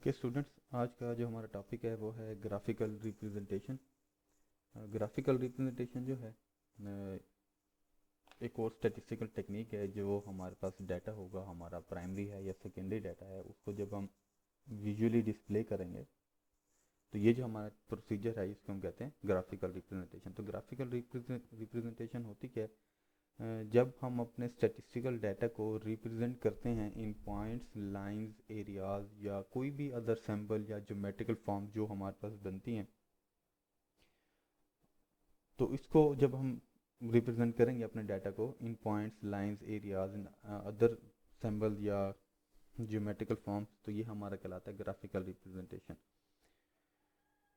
Okay students, आज का जो हमारा टॉपिक है वो है ग्राफिकल रिप्रेजेंटेशन। ग्राफिकल रिप्रेजेंटेशन जो है एक और स्टैटिस्टिकल टेक्निक है। जो हमारे पास डाटा होगा, हमारा प्राइमरी है या सेकेंडरी डाटा है, उसको जब हम विजुअली डिस्प्ले करेंगे तो ये जो हमारा प्रोसीजर है इसको हम कहते हैं ग्राफिकल रिप्रेजेंटेशन। तो ग्राफिकल रिप्रेजेंटेशन होती क्या है? जब हम अपने स्टैटिस्टिकल डाटा को रिप्रेजेंट करते हैं इन पॉइंट्स, लाइंस, एरियाज या कोई भी अदर सिंबल या ज्योमेट्रिकल फॉर्म जो हमारे पास बनती हैं, तो इसको जब हम रिप्रेजेंट करेंगे अपने डाटा को in points, lines, areas, in other symbol या ज्योमेट्रिकल फॉर्म्स, तो ये हमारा कहलाता है ग्राफिकल रिप्रेजेंटेशन।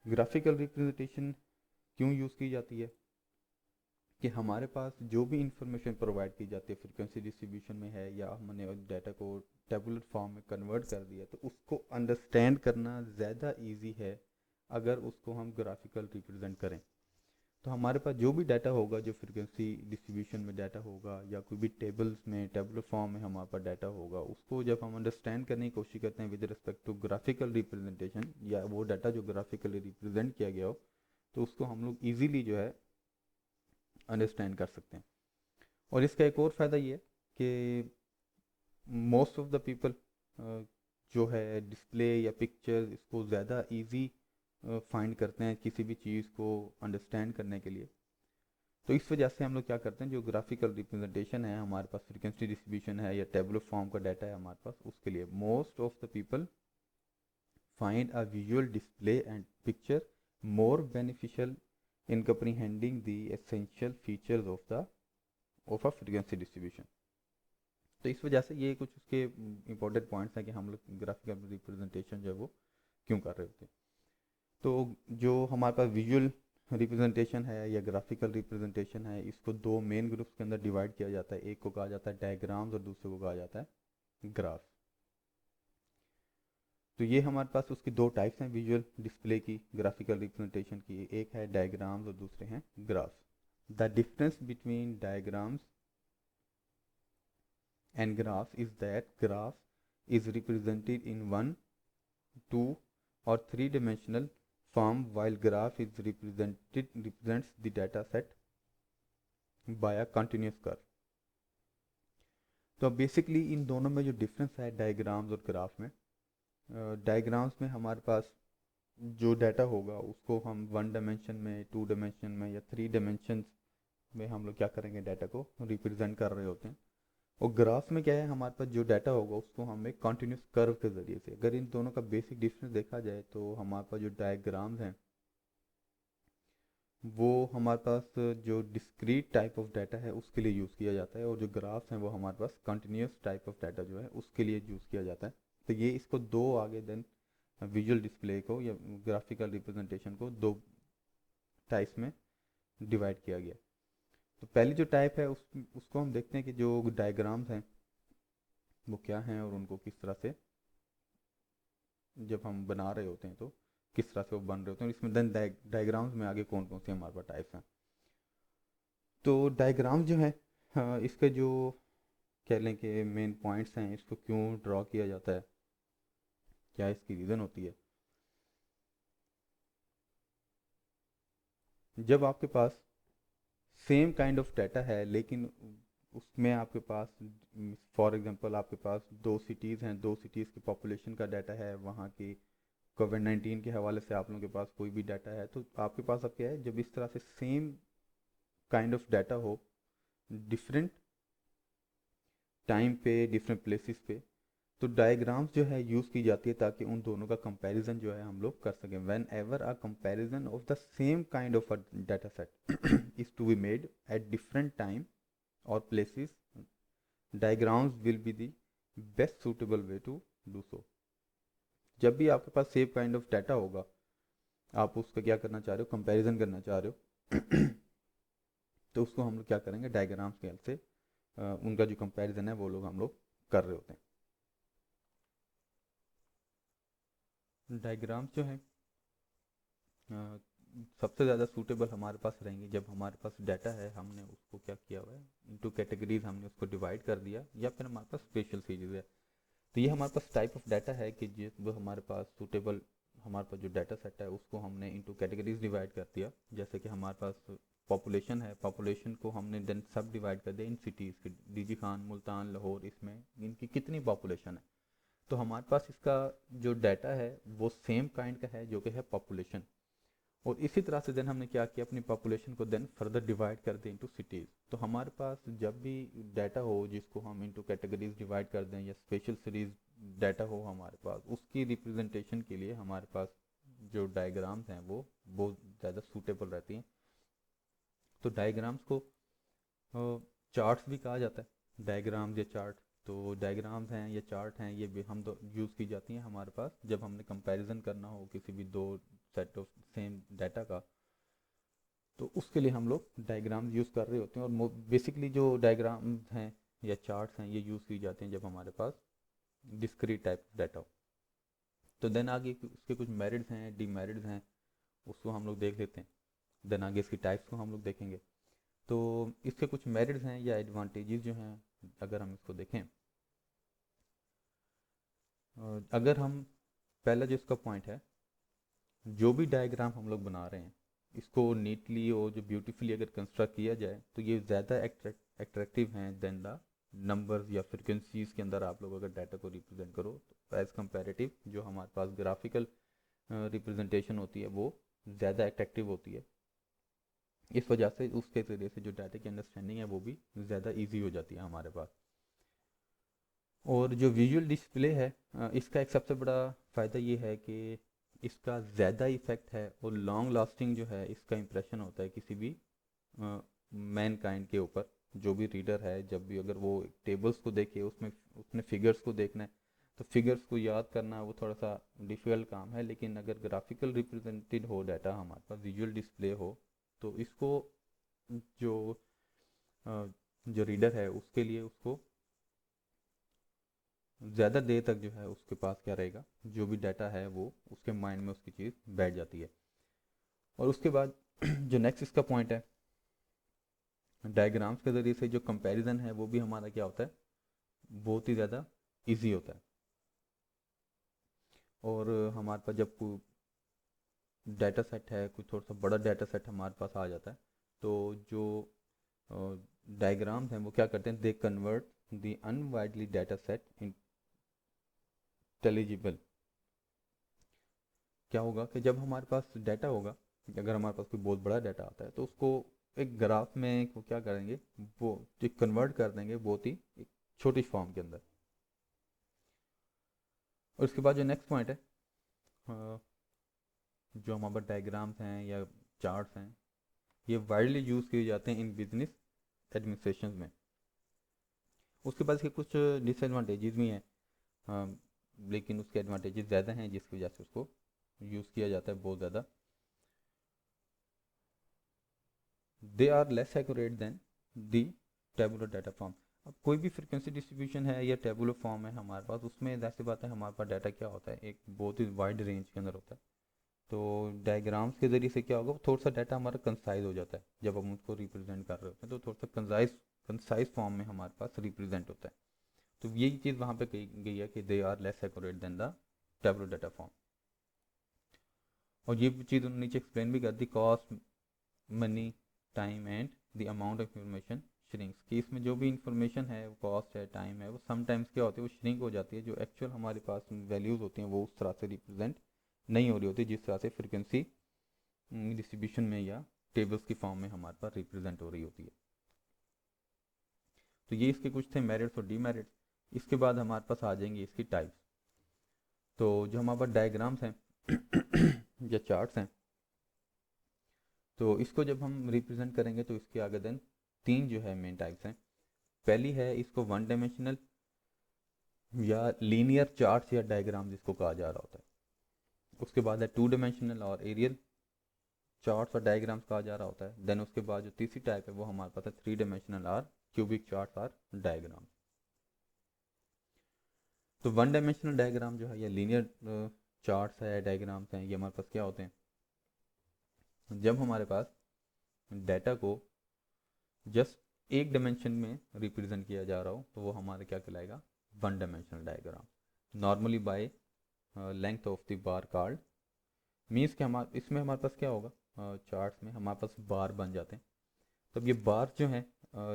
ग्राफिकल रिप्रेजेंटेशन क्यों यूज़ की जाती है कि हमारे पास जो भी इंफॉर्मेशन प्रोवाइड की जाती है फ्रीक्वेंसी डिस्ट्रीब्यूशन में है, या हमने डाटा को टेबुलर फॉर्म में कन्वर्ट कर दिया, तो उसको अंडरस्टैंड करना ज़्यादा इजी है अगर उसको हम ग्राफिकल रिप्रेजेंट करें। तो हमारे पास जो भी डाटा होगा, जो फ्रीक्वेंसी डिस्ट्रीब्यूशन में डाटा होगा या कोई भी टेबल्स में, टेबुलर फॉर्म में हमारे पास डाटा होगा, उसको जब हम अंडरस्टैंड करने की कोशिश करते हैं with respect to graphical representation, या वो डाटा जो ग्राफिकली रिप्रेजेंट किया गया हो, तो उसको हम लोग ईजीली जो है अंडरस्टैंड कर सकते हैं। और इसका एक और फ़ायदा ये है कि मोस्ट ऑफ द पीपल जो है डिस्प्ले या पिक्चर इसको ज़्यादा इजी फाइंड करते हैं किसी भी चीज़ को अंडरस्टैंड करने के लिए। तो इस वजह से हम लोग क्या करते हैं, जो ग्राफिकल रिप्रेजेंटेशन है हमारे पास, फ्रीक्वेंसी डिस्ट्रीब्यूशन है या टेबुलर फॉर्म का डाटा है हमारे पास, उसके लिए most of the people find a visual display and picture more beneficial in comprehending the essential features of a frequency distribution। तो इस वजह से ये कुछ उसके इम्पोर्टेंट पॉइंट्स हैं कि हम लोग ग्राफिकल रिप्रेजेंटेशन जो है वो क्यों कर रहे होते हैं। तो जो हमारे पास विजुअल रिप्रेजेंटेशन है या ग्राफिकल रिप्रेजेंटेशन है, इसको दो मेन ग्रुप्स के अंदर डिवाइड किया जाता है। एक को कहा जाता है डायग्राम्स और दूसरे को कहा जाता है ग्राफ। तो ये हमारे पास उसकी दो टाइप्स हैं विजुअल डिस्प्ले की, ग्राफिकल रिप्रेजेंटेशन की। एक है डायग्राम्स और दूसरे हैं graphs. The difference between diagrams and graphs is that graph is represented in 1, 2 or 3 dimensional form, while graph is represents the data set by a continuous curve। तो basically इन दोनों में जो डिफरेंस है डायग्राम्स और graph में, diagrams में हमारे पास जो डाटा होगा उसको हम 1 डायमेंशन में, 2 डायमेंशन में या 3 डायमेंशन में हम लोग क्या करेंगे, डाटा को रिप्रेजेंट कर रहे होते हैं। और ग्राफ में क्या है, हमारे पास जो डाटा होगा उसको हम एक कॉन्टिन्यूस कर्व के ज़रिए से, अगर इन दोनों का बेसिक डिफरेंस देखा जाए तो हमारे पास जो डायग्राम्स हैं वो हमारे पास जो डिस्क्रीट टाइप ऑफ डाटा है उसके लिए यूज़ किया जाता है, और जो ग्राफ्स हैं वो हमारे पास कंटिन्यूस टाइप ऑफ डाटा जो है उसके लिए यूज़ किया जाता है। तो ये इसको दो आगे देन विजुअल डिस्प्ले को या ग्राफिकल रिप्रेजेंटेशन को दो टाइप्स में डिवाइड किया गया। तो पहली जो टाइप है उसको हम देखते हैं कि जो डायग्राम्स हैं वो क्या हैं और उनको किस तरह से जब हम बना रहे होते हैं तो किस तरह से वो बन रहे होते हैं। इसमें देन डायग्राम्स में आगे कौन कौन से हमारे पास टाइप्स हैं। तो डायग्राम जो है, इसके जो कह लें कि मेन पॉइंट्स हैं, इसको क्यों ड्रॉ किया जाता है, क्या इसकी रीज़न होती है। जब आपके पास सेम काइंड ऑफ डाटा है लेकिन उसमें आपके पास, फॉर एग्जांपल आपके पास दो सिटीज़ हैं, दो सिटीज़ की पॉपुलेशन का डाटा है, वहाँ की कोविड-19 के हवाले से आप लोगों के पास कोई भी डाटा है, तो आपके पास अब क्या है, जब इस तरह से सेम काइंड ऑफ डाटा हो डिफरेंट टाइम पे, डिफरेंट प्लेसेस पे, तो डायग्राम्स जो है यूज़ की जाती है ताकि उन दोनों का कंपैरिजन जो है हम लोग कर सकें। Whenever a comparison of the same kind of a data set is to be made at different time और places, diagrams will be the best suitable way to do so. जब भी आपके पास सेम काइंड ऑफ डाटा होगा, आप उसका क्या करना चाह रहे हो, कंपैरिजन करना चाह रहे हो तो उसको हम लोग क्या करेंगे, डायग्राम्स के हेल्प से उनका जो कंपैरिजन है वो लोग हम लोग कर रहे होते हैं। डायग्राम्स जो है सबसे ज़्यादा सूटेबल हमारे पास रहेंगे जब हमारे पास डाटा है, हमने उसको क्या किया हुआ है, इनटू कैटेगरीज हमने उसको डिवाइड कर दिया, या फिर हमारे पास स्पेशल सीरीज है। तो ये हमारे पास टाइप ऑफ डाटा है कि जिस हमारे पास सूटेबल, हमारे पास जो डाटा सेट है उसको हमने इनटू कैटेगरीज डिवाइड कर दिया। जैसे कि हमारे पास पॉपुलेशन है, पॉपुलेशन को हमने देन सब डिवाइड कर दिया इन सिटीज़ की, डीजी खान, मुल्तान, लाहौर, इसमें इनकी कितनी पॉपुलेशन है। तो हमारे पास इसका जो डाटा है वो सेम काइंड का है जो कि है पॉपुलेशन। और इसी तरह से देन हमने क्या किया, अपनी पॉपुलेशन को देन फर्दर डिवाइड कर दें इनटू सिटीज़। तो हमारे पास जब भी डाटा हो जिसको हम इनटू कैटेगरीज डिवाइड कर दें या स्पेशल सीरीज डाटा हो हमारे पास, उसकी रिप्रेजेंटेशन के लिए हमारे पास जो डायग्राम्स हैं वो बहुत ज़्यादा सूटेबल रहती हैं। तो डायग्राम्स को चार्ट्स भी कहा जाता है, डायग्राम्स या चार्ट। तो डायग्राम्स हैं या चार्ट हैं, ये भी हम तो यूज़ की जाती हैं हमारे पास जब हमने कंपैरिजन करना हो किसी भी दो सेट ऑफ सेम डाटा का, तो उसके लिए हम लोग डायग्राम्स यूज़ कर रहे होते हैं। और बेसिकली जो डायग्राम्स हैं या चार्ट्स हैं ये यूज़ की जाते हैं जब हमारे पास डिस्क्रीट टाइप डाटा हो। तो देन आगे उसके कुछ मेरिट्स हैं, डीमेरिट्स हैं, उसको हम लोग देख लेते हैं। देन आगे इसकी टाइप्स को हम लोग देखेंगे। तो इसके कुछ मेरिट्स हैं या एडवांटेजेस जो हैं, अगर हम इसको देखें, अगर हम पहला जो इसका पॉइंट है, जो भी डायग्राम हम लोग बना रहे हैं इसको नीटली और जो ब्यूटीफुली अगर कंस्ट्रक्ट किया जाए तो ये ज़्यादा एट्रैक्टिव हैं देन द नंबर्स या फ्रिक्वेंसीज के अंदर आप लोग अगर डाटा को रिप्रेजेंट करो तो एज़ कंपैरेटिव जो हमारे पास ग्राफिकल रिप्रेजेंटेशन होती है वो ज़्यादा अट्रैक्टिव होती है। इस वजह से उसके ज़रिए से जो डाटा की अंडरस्टैंडिंग है वो भी ज़्यादा ईजी हो जाती है हमारे पास। और जो विजुअल डिस्प्ले है इसका एक सबसे बड़ा फ़ायदा ये है कि इसका ज़्यादा इफ़ेक्ट है और लॉन्ग लास्टिंग जो है इसका इम्प्रेशन होता है किसी भी मैन काइंड के ऊपर। जो भी रीडर है जब भी अगर वो टेबल्स को देखे उसमें उसने फिगर्स को देखना है तो फिगर्स को याद करना वो थोड़ा सा डिफ़िकल्ट काम है। लेकिन अगर ग्राफिकल रिप्रेजेंटेड हो डाटा हमारे पास विजुअल डिस्प्ले हो तो इसको जो जो रीडर है उसके लिए उसको ज़्यादा देर तक जो है उसके पास क्या रहेगा, जो भी डाटा है वो उसके माइंड में उसकी चीज़ बैठ जाती है। और उसके बाद जो नेक्स्ट इसका पॉइंट है, डायग्राम्स के ज़रिए से जो कंपैरिजन है वो भी हमारा क्या होता है, बहुत ही ज़्यादा इजी होता है। और हमारे पास जब कोई डाटा सेट है, कोई थोड़ा सा बड़ा डाटा सेट हमारे पास आ जाता है तो जो डायग्राम्स हैं वो क्या करते हैं, दे कन्वर्ट द अनवाइडली डाटा सेट इंटेलिजिबल। क्या होगा कि जब हमारे पास डाटा होगा, अगर हमारे पास कोई बहुत बड़ा डाटा आता है तो उसको एक ग्राफ में वो क्या करेंगे, वो कन्वर्ट कर देंगे बहुत ही एक छोटी फॉर्म के अंदर। और उसके बाद जो नेक्स्ट पॉइंट है, जो हमारे पास डायग्राम्स हैं या चार्ट्स हैं ये वाइडली यूज़ किए जाते हैं इन बिजनेस एडमिनिस्ट्रेशन में। उसके बाद इसके कुछ डिसएडवांटेजेस भी हैं, लेकिन उसके एडवांटेजेस ज़्यादा हैं जिसकी वजह से उसको यूज़ किया जाता है बहुत ज़्यादा। They are less accurate than the tabular data form. अब कोई भी फ्रिक्वेंसी डिस्ट्रीब्यूशन है या टेबुलर फॉर्म है हमारे पास, उसमें ज़ाहिर बात है हमारे पास डाटा क्या होता है, एक बहुत ही वाइड रेंज के अंदर होता है। तो डायग्राम्स के ज़रिए से क्या होगा, थोड़ा सा डाटा हमारा कंसाइज हो जाता है जब हम उसको रिप्रेजेंट कर रहे होते हैं, तो थोड़ा सा कंसाइज फॉर्म में हमारे पास रिप्रेजेंट होता है। तो यही चीज़ वहाँ पे कही गई है कि they are less accurate than the tabular data form. और ये चीज़ उन्होंने नीचे एक्सप्लेन भी कर दी, cost, money, time and the amount of information shrinks, कि इसमें जो भी इंफॉर्मेशन है, वो कॉस्ट है, टाइम है, वो समटाइम्स क्या होती है, वो श्रिंक हो जाती है। जो एक्चुअल हमारे पास वैल्यूज़ होती हैं वो उस तरह से रिप्रेजेंट नहीं हो रही होती जिस तरह से फ्रिक्वेंसी डिस्ट्रीब्यूशन में या टेबल्स की फॉर्म में हमारे पास रिप्रेजेंट हो रही होती है। तो ये इसके कुछ थे मेरिट्स और डीमेरिट्स। इसके बाद हमारे पास आ जाएंगे इसकी टाइप्स। तो जो हमारे पास डायग्राम्स हैं या चार्ट्स हैं, तो इसको जब हम रिप्रेजेंट करेंगे तो इसके आगे देन तीन जो है मेन टाइप्स हैं। पहली है इसको वन डायमेंशनल या लीनियर चार्ट्स या डायग्राम जिसको कहा जा रहा होता है। उसके बाद है टू डायमेंशनल और एरियल चार्ट्स और डायग्राम्स कहा जा रहा होता है। देन उसके बाद जो तीसरी टाइप है वो हमारे पास है थ्री डायमेंशनल और क्यूबिक चार्ट्स और डायग्राम। तो वन डायमेंशनल डायग्राम जो है या लीनियर चार्ट्स है, डायग्राम्स हैं, ये हमारे पास क्या होते हैं, जब हमारे पास डाटा को जस्ट एक डायमेंशन में रिप्रेजेंट किया जा रहा हो तो वो हमारा क्या कहलाएगा, one dimensional diagram. Normally by length of the bar card. Means कि हमारे इसमें हमारे पास क्या होगा, चार्ट्स में हमारे पास बार बन जाते हैं। तब ये बार जो है,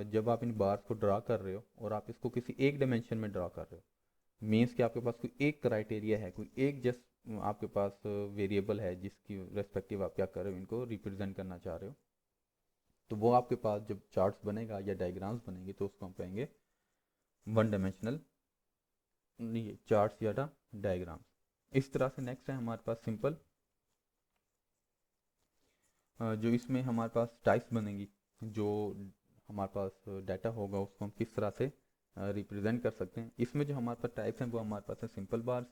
जब आप इन बार्स को ड्रा कर रहे हो और आप इसको किसी एक डायमेंशन में ड्रा कर रहे हो, मीन्स कि आपके पास कोई एक क्राइटेरिया है, कोई एक जस्ट आपके पास वेरिएबल है जिसकी रेस्पेक्टिव आप क्या कर रहे हो, इनको रिप्रेजेंट करना चाह रहे हो, तो वो आपके पास जब चार्ट्स बनेगा या डायग्राम्स बनेंगे तो उसको हम कहेंगे वन डायमेंशनल चार्ट्स या डायग्राम्स। इस तरह से नेक्स्ट है हमारे पास सिंपल, जो इसमें हमारे पास टाइप्स बनेंगी, जो हमारे पास डाटा होगा उसको हम किस तरह से रिप्रेजेंट कर सकते हैं। इसमें जो हमारे पास टाइप्स हैं वो हमारे पास है सिंपल बार्स,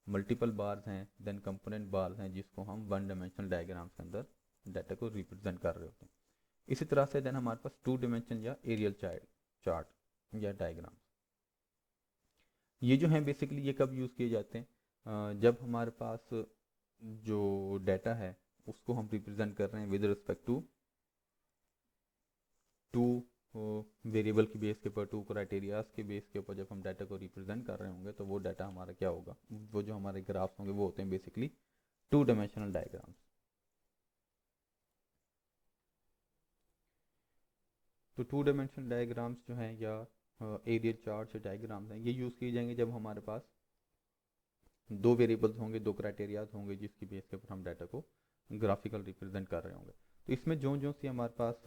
मल्टीपल बार्स हैं, देन कंपोनेंट बार्स हैं, जिसको हम वन डायमेंशनल डायग्राम्स के अंदर डाटा को रिप्रेजेंट कर रहे होते हैं। इसी तरह से देन हमारे पास टू डायमेंशन या एरियल चार्ट या डायग्राम, ये जो हैं बेसिकली ये कब यूज़ किए जाते हैं, जब हमारे पास जो डाटा है उसको हम रिप्रेजेंट कर रहे हैं विद रिस्पेक्ट टू वेरिएबल की बेस के ऊपर, टू क्राइटेरियाज के बेस के ऊपर जब हम डाटा को रिप्रेजेंट कर रहे होंगे तो वो डाटा हमारा क्या होगा, वो जो हमारे ग्राफ्स होंगे वो होते हैं बेसिकली टू डायमेंशनल डायग्राम्स। तो टू डायमेंशनल डायग्राम्स जो हैं या एरियल चार्ट्स या डायग्राम्स हैं, ये यूज़ किए जाएंगे जब हमारे पास दो वेरिएबल्स होंगे, दो क्राइटेरियाज होंगे जिसकी बेस के ऊपर हम डाटा को ग्राफिकल रिप्रेजेंट कर रहे होंगे। तो इसमें जो जो सी हमारे पास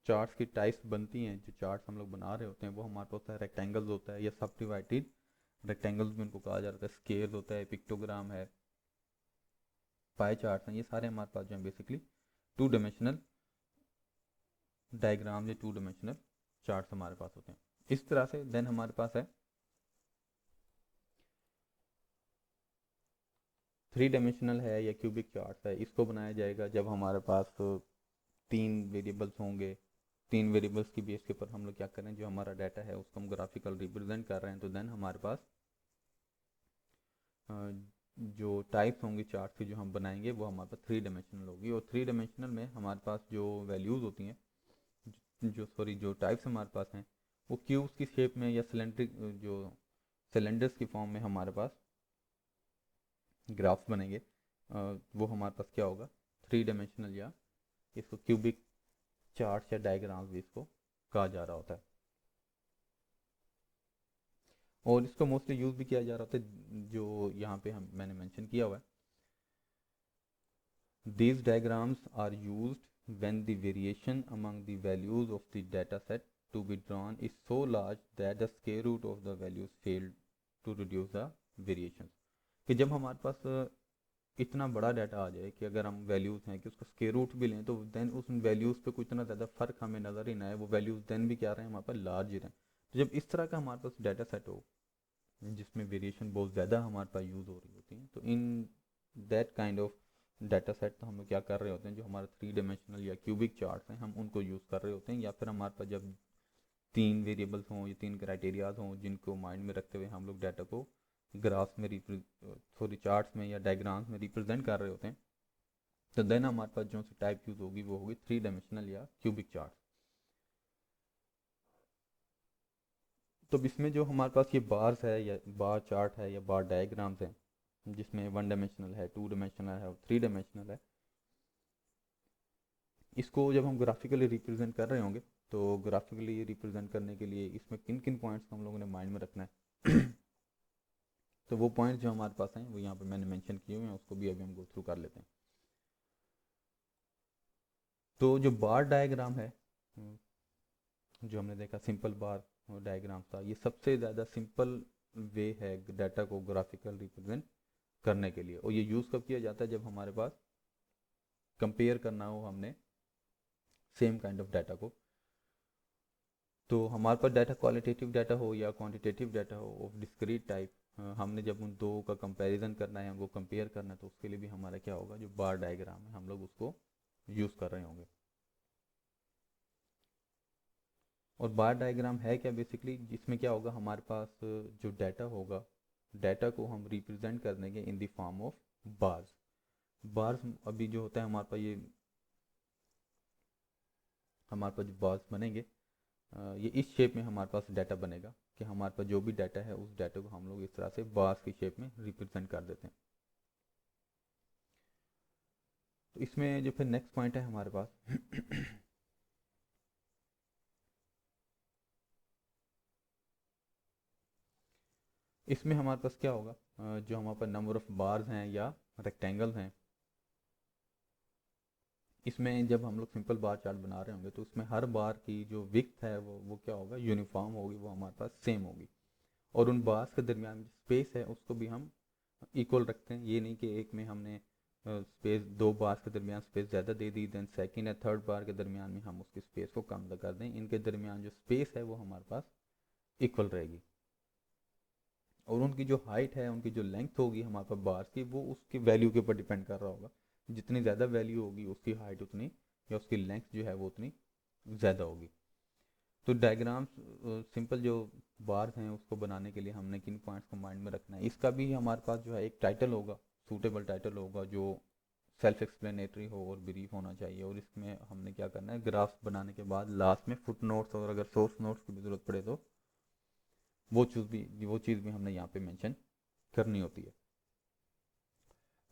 चार्ट्स की टाइप्स बनती हैं, जो चार्ट्स हम लोग बना रहे होते हैं, वो हमारे पास होता है रेक्टेंगल्स होता है या सब डिवाइडेड रेक्टेंगल्स भी उनको कहा जाता है, स्केल होता है, पिक्टोग्राम है, पाई चार्ट्स हैं, ये सारे हमारे पास जो है बेसिकली टू डायमेंशनल डायग्राम या टू डायमेंशनल चार्ट्स हमारे पास होते हैं। इस तरह से देन हमारे पास है थ्री डायमेंशनल है या क्यूबिक चार्ट्स है। इसको बनाया जाएगा जब हमारे पास तीन वेरिएबल्स होंगे, तीन वेरिएबल्स की बेस के ऊपर हम लोग क्या करें, जो हमारा डाटा है उसको हम ग्राफिकल रिप्रेजेंट कर रहे हैं, तो देन हमारे पास जो टाइप्स होंगी चार्ट की जो हम बनाएंगे वो हमारे पास थ्री डायमेंशनल होगी। और थ्री डायमेंशनल में हमारे पास जो वैल्यूज़ होती हैं, जो टाइप्स हमारे पास हैं, वो क्यूब्स की शेप में या सिलेंड्रिक जो सिलेंडर्स की फॉर्म में हमारे पास ग्राफ्स बनेंगे। वो हमारे पास क्या होगा, थ्री डायमेंशनल या इसको क्यूबिक चार्ट्स या डायग्राम्स भी इसको कहा जा रहा होता है। और इसको मोस्टली यूज़ भी किया जा रहा होता है, जो यहाँ पे हम मैंने मेंशन किया हुआ है, these diagrams are used when the variation among the values of the data set to be drawn is so large that the square root of the values fail to reduce the variations। कि जब हमारे पास इतना बड़ा data आ जाए कि अगर हम values हैं कि उसका स्क्वायर रूट भी लें तो देन उस वैल्यूज़ पे कोई इतना ज़्यादा फ़र्क हमें नज़र ही ना आए, वो वैल्यूज़ देन भी क्या रहे हैं हमारे पास लार्ज ही रहें। तो जब इस तरह का हमारे पास डाटा सेट हो जिसमें वेरिएशन बहुत ज़्यादा हमारे पास यूज़ हो रही होती है, तो in that kind of data set तो हम लोग क्या कर रहे होते हैं, जो हमारे थ्री डायमेंशनल या क्यूबिक चार्ट्स हैं हम उनको यूज़ कर रहे होते हैं। या फिर हमारे पास जब तीन वेरिएबल्स हों या तीन क्राइटेरियाज हों जिनको माइंड में रखते हुए हम लोग डाटा को ग्राफ्स में सॉरी चार्ट्स में या डायग्राम्स में रिप्रेजेंट कर रहे होते हैं, तो देन हमारे पास जो सी टाइप यूज़ होगी वो होगी थ्री डायमेंशनल या क्यूबिक चार्ट। तो इसमें जो हमारे पास ये बार्स है या बार चार्ट है या बार डायग्राम्स हैं, जिसमें वन डायमेंशनल है, टू डायमेंशनल है और थ्री डायमेंशनल है, इसको जब हम ग्राफिकली रिप्रेजेंट कर रहे होंगे तो ग्राफिकली रिप्रेजेंट करने के लिए इसमें किन किन पॉइंट्स को हम लोगों ने माइंड में रखना है तो वो पॉइंट्स जो हमारे पास हैं वो यहाँ पे मैंने मेंशन किए हुए हैं, उसको भी अभी हम गो थ्रू कर लेते हैं। तो जो बार डायग्राम है, जो हमने देखा सिंपल बार डायग्राम था, ये सबसे ज़्यादा सिंपल वे है डाटा को ग्राफिकल रिप्रेजेंट करने के लिए। और ये यूज़ कब किया जाता है, जब हमारे पास कंपेयर करना हो हमने सेम काइंड ऑफ डाटा को। तो हमारे पास डाटा क्वालिटेटिव डाटा हो या क्वांटिटेटिव डाटा हो ऑफ डिस्क्रीट टाइप, हमने जब उन दो का कंपैरिजन करना है, हमको कंपेयर करना है, तो उसके लिए भी हमारा क्या होगा, जो बार डायग्राम है हम लोग उसको यूज़ कर रहे होंगे। और बार डायग्राम है क्या बेसिकली, जिसमें क्या होगा हमारे पास जो डाटा होगा, डाटा को हम रिप्रेजेंट कर देंगे in the form of bars. Bars अभी जो होता है हमारे पास, ये हमारे पास जो बार्स बनेंगे ये इस शेप में हमारे पास डाटा बनेगा कि हमारे पास जो भी डाटा है उस डाटा को हम लोग इस तरह से बार्स की शेप में रिप्रेजेंट कर देते हैं। तो इसमें जो फिर नेक्स्ट पॉइंट है हमारे पास इसमें हमारे पास क्या होगा, जो हमारे पास नंबर ऑफ बार्स हैं या रेक्टेंगल्स हैं, इसमें जब हम लोग सिंपल बार चार्ट बना रहे होंगे तो उसमें हर बार की जो विड्थ है वो क्या होगा, यूनिफॉर्म होगी, वो हमारे पास सेम होगी। और उन बार्स के दरमियान जो स्पेस है उसको भी हम इक्वल रखते हैं। ये नहीं कि एक में हमने स्पेस, दो बार्स के दरमियान स्पेस ज़्यादा दे दी, देन सेकंड या थर्ड बार के दरमियान में हम उसकी स्पेस को कम कर दें। इनके दरमियान जो स्पेस है वो हमारे पास इक्वल रहेगी। और उनकी जो हाइट है, उनकी जो लेंथ होगी हमारे पास बार्स की, वो उसकी वैल्यू के ऊपर डिपेंड कर रहा होगा। जितनी ज़्यादा वैल्यू होगी उसकी हाइट उतनी, या उसकी लेंथ जो है वो उतनी ज़्यादा होगी। तो डायग्राम्स, सिंपल जो बार्स हैं उसको बनाने के लिए हमने किन पॉइंट्स को माइंड में रखना है, इसका भी हमारे पास जो है एक टाइटल होगा, सूटेबल टाइटल होगा जो सेल्फ एक्सप्लेनेटरी हो और ब्रीफ होना चाहिए। और इसमें हमने क्या करना है, ग्राफ्स बनाने के बाद लास्ट में फुट नोट्स और अगर सोर्स नोट्स की भी ज़रूरत पड़े तो वो चीज़ भी हमने यहाँ पे मेंशन करनी होती है।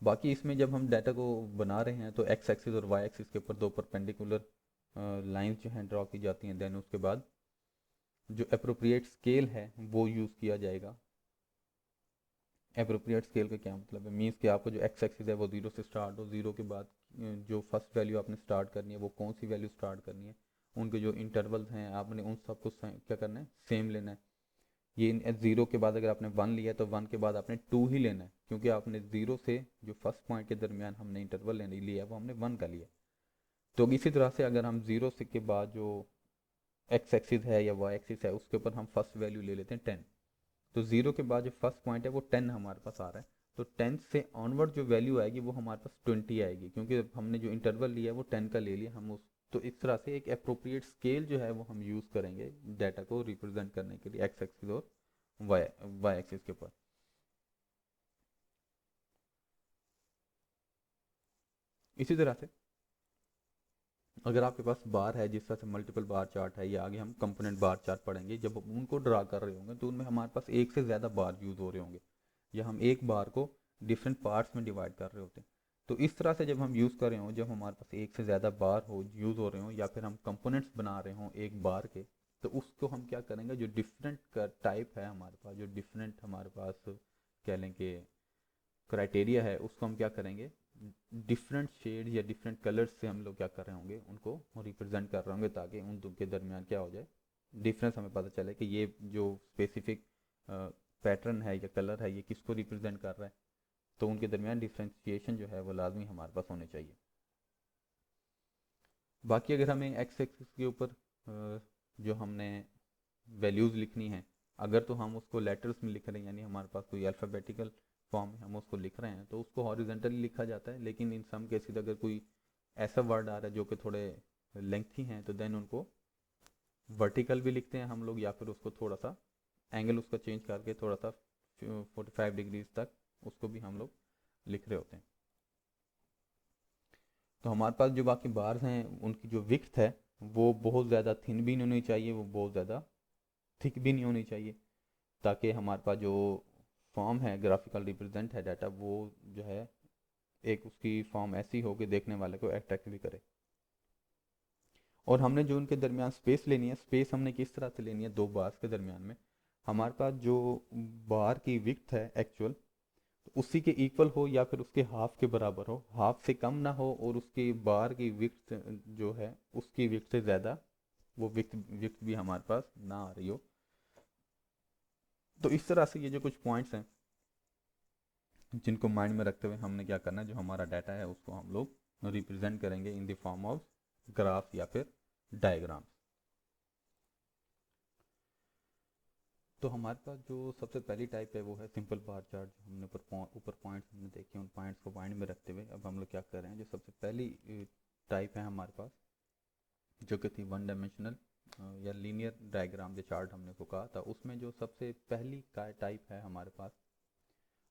बाकी इसमें जब हम डाटा को बना रहे हैं तो एक्स एक्सिस और वाई एक्सिस के ऊपर दो परपेंडिकुलर लाइंस जो हैं ड्रॉ की जाती हैं। देन उसके बाद जो अप्रोप्रिएट स्केल है वो यूज़ किया जाएगा। अप्रोप्रिएट स्केल का क्या मतलब है, मीन्स कि आपको जो एक्स एक्सिस है वो जीरो से स्टार्ट हो, जीरो के बाद जो फर्स्ट वैल्यू आपने स्टार्ट करनी है वो कौन सी वैल्यू स्टार्ट करनी है, उनके जो इंटरवल्स हैं आपने उन सबको क्या करना है, सेम लेना है। ये जीरो के बाद अगर आपने वन लिया तो वन के बाद आपने टू ही लेना है, क्योंकि आपने जीरो से जो फर्स्ट पॉइंट के दरमियान हमने इंटरवल लेने लिया वो हमने वन का लिया। तो इसी तरह से अगर हम जीरो से के बाद जो एक्स एक्सिस है या वाई एक्सिस है उसके ऊपर हम फर्स्ट वैल्यू ले लेते हैं 10। तो जीरो के बाद जो फर्स्ट पॉइंट है वो 10 हमारे पास आ रहा है। तो 10 से ऑनवर्ड जो वैल्यू आएगी वो हमारे पास 20 आएगी, क्योंकि हमने जो इंटरवल लिया है वो 10 का ले लिया हम उस। तो इस तरह से एक अप्रोप्रिएट स्केल जो है वो हम यूज़ करेंगे डाटा को रिप्रेजेंट करने के लिए एक्स एक्सिस और वाई वाई एक्सिस के ऊपर। इसी तरह से अगर आपके पास बार है, जिस तरह से मल्टीपल बार चार्ट है, या आगे हम कंपोनेंट बार चार्ट पढ़ेंगे, जब हम उनको ड्रा कर रहे होंगे तो उनमें हमारे पास एक से ज़्यादा बार यूज़ हो रहे होंगे, या हम एक बार को डिफरेंट पार्ट्स में डिवाइड कर रहे होते हैं। तो इस तरह से जब हम यूज़ कर रहे हों, जब हमारे पास एक से ज़्यादा बार हो यूज़ हो रहे हों, या फिर हम कंपोनेंट्स बना रहे हों एक बार के, तो उसको हम क्या करेंगे, जो डिफरेंट टाइप है हमारे पास, जो डिफरेंट हमारे पास कह लें कि क्राइटेरिया है, उसको हम क्या करेंगे, डिफरेंट शेड या डिफरेंट कलर्स से हम लोग क्या कर रहे होंगे, उनको रिप्रेजेंट कर रहे होंगे, ताकि उन दो के दरमियान क्या हो जाए, डिफरेंस हमें पता चले कि ये जो स्पेसिफिक पैटर्न है या कलर है ये किसको रिप्रेजेंट कर रहा है। तो उनके दरमियान डिफ्रेंशिएशन जो है वो लाजमी हमारे पास होने चाहिए। बाकी अगर हमें एक्स एक्सिस के ऊपर जो हमने वैल्यूज़ लिखनी है, अगर तो हम उसको लेटर्स में लिख रहे हैं, यानी हमारे पास कोई अल्फ़ाबेटिकल फॉर्म में हम उसको लिख रहे हैं तो उसको हॉरिजेंटली लिखा जाता है। लेकिन इन सम केसेस अगर कोई ऐसा वर्ड आ रहा है जो कि थोड़े लेंथी हैं तो देन उनको वर्टिकल भी लिखते हैं हम लोग, या फिर उसको थोड़ा सा एंगल उसका चेंज करके थोड़ा सा 45 डिग्रीज तक उसको भी हम लोग लिख रहे होते हैं। तो हमारे पास जो बाकी बार्स हैं उनकी जो विड्थ है वो बहुत ज़्यादा थिन भी नहीं होनी चाहिए, वो बहुत ज़्यादा थिक भी नहीं होनी चाहिए, ताकि हमारे पास जो फॉर्म है, ग्राफिकल रिप्रेजेंट है डाटा, वो जो है एक उसकी फॉर्म ऐसी हो कि देखने वाले को अट्रैक्ट भी करे। और हमने जो उनके दरमियान स्पेस लेनी है, स्पेस हमने किस तरह से लेनी है, दो बार्स के दरमियान में हमारे पास जो बार की विड्थ है एक्चुअल, तो उसी के इक्वल हो या फिर उसके हाफ के बराबर हो, हाफ से कम ना हो, और उसकी बार की विड्थ जो है उसकी विड्थ से ज़्यादा वो विड्थ विड्थ भी हमारे पास ना आ रही हो। तो इस तरह से ये जो कुछ पॉइंट्स हैं जिनको माइंड में रखते हुए हमने क्या करना है, जो हमारा डाटा है उसको हम लोग रिप्रेजेंट करेंगे in the form of graph या फिर डायग्राम। तो हमारे पास जो सबसे पहली टाइप है वो है सिंपल बार चार्ट, जो हमने ऊपर पॉइंट्स हमने देखे, उन पॉइंट्स को माइंड में रखते हुए अब हम लोग क्या कर रहे हैं, जो सबसे पहली टाइप है हमारे पास, जो कि थी वन डायमेंशनल या लीनियर डायग्राम जो चार्ट हमने को कहा था, उसमें जो सबसे पहली का टाइप है हमारे पास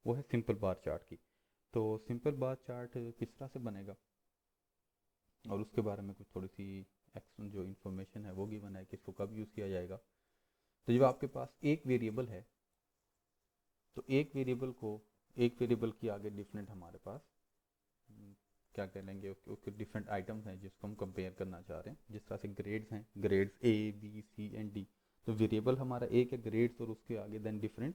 वो है सिंपल बार चार्ट की। तो सिंपल बार चार्ट किस तरह से बनेगा और उसके बारे में कुछ थोड़ी सी जो इन्फॉर्मेशन है वो गिवन है, किसको कब यूज़ किया जाएगा। तो जब आपके पास एक वेरिएबल है तो एक वेरिएबल की आगे डिफरेंट हमारे पास क्या करेंगे, उसके डिफरेंट आइटम्स हैं जिसको हम कंपेयर करना चाह रहे हैं। जिस तरह से ग्रेड्स हैं, grades A B C and D, तो वेरिएबल हमारा एक है ग्रेड्स, और उसके आगे देन डिफरेंट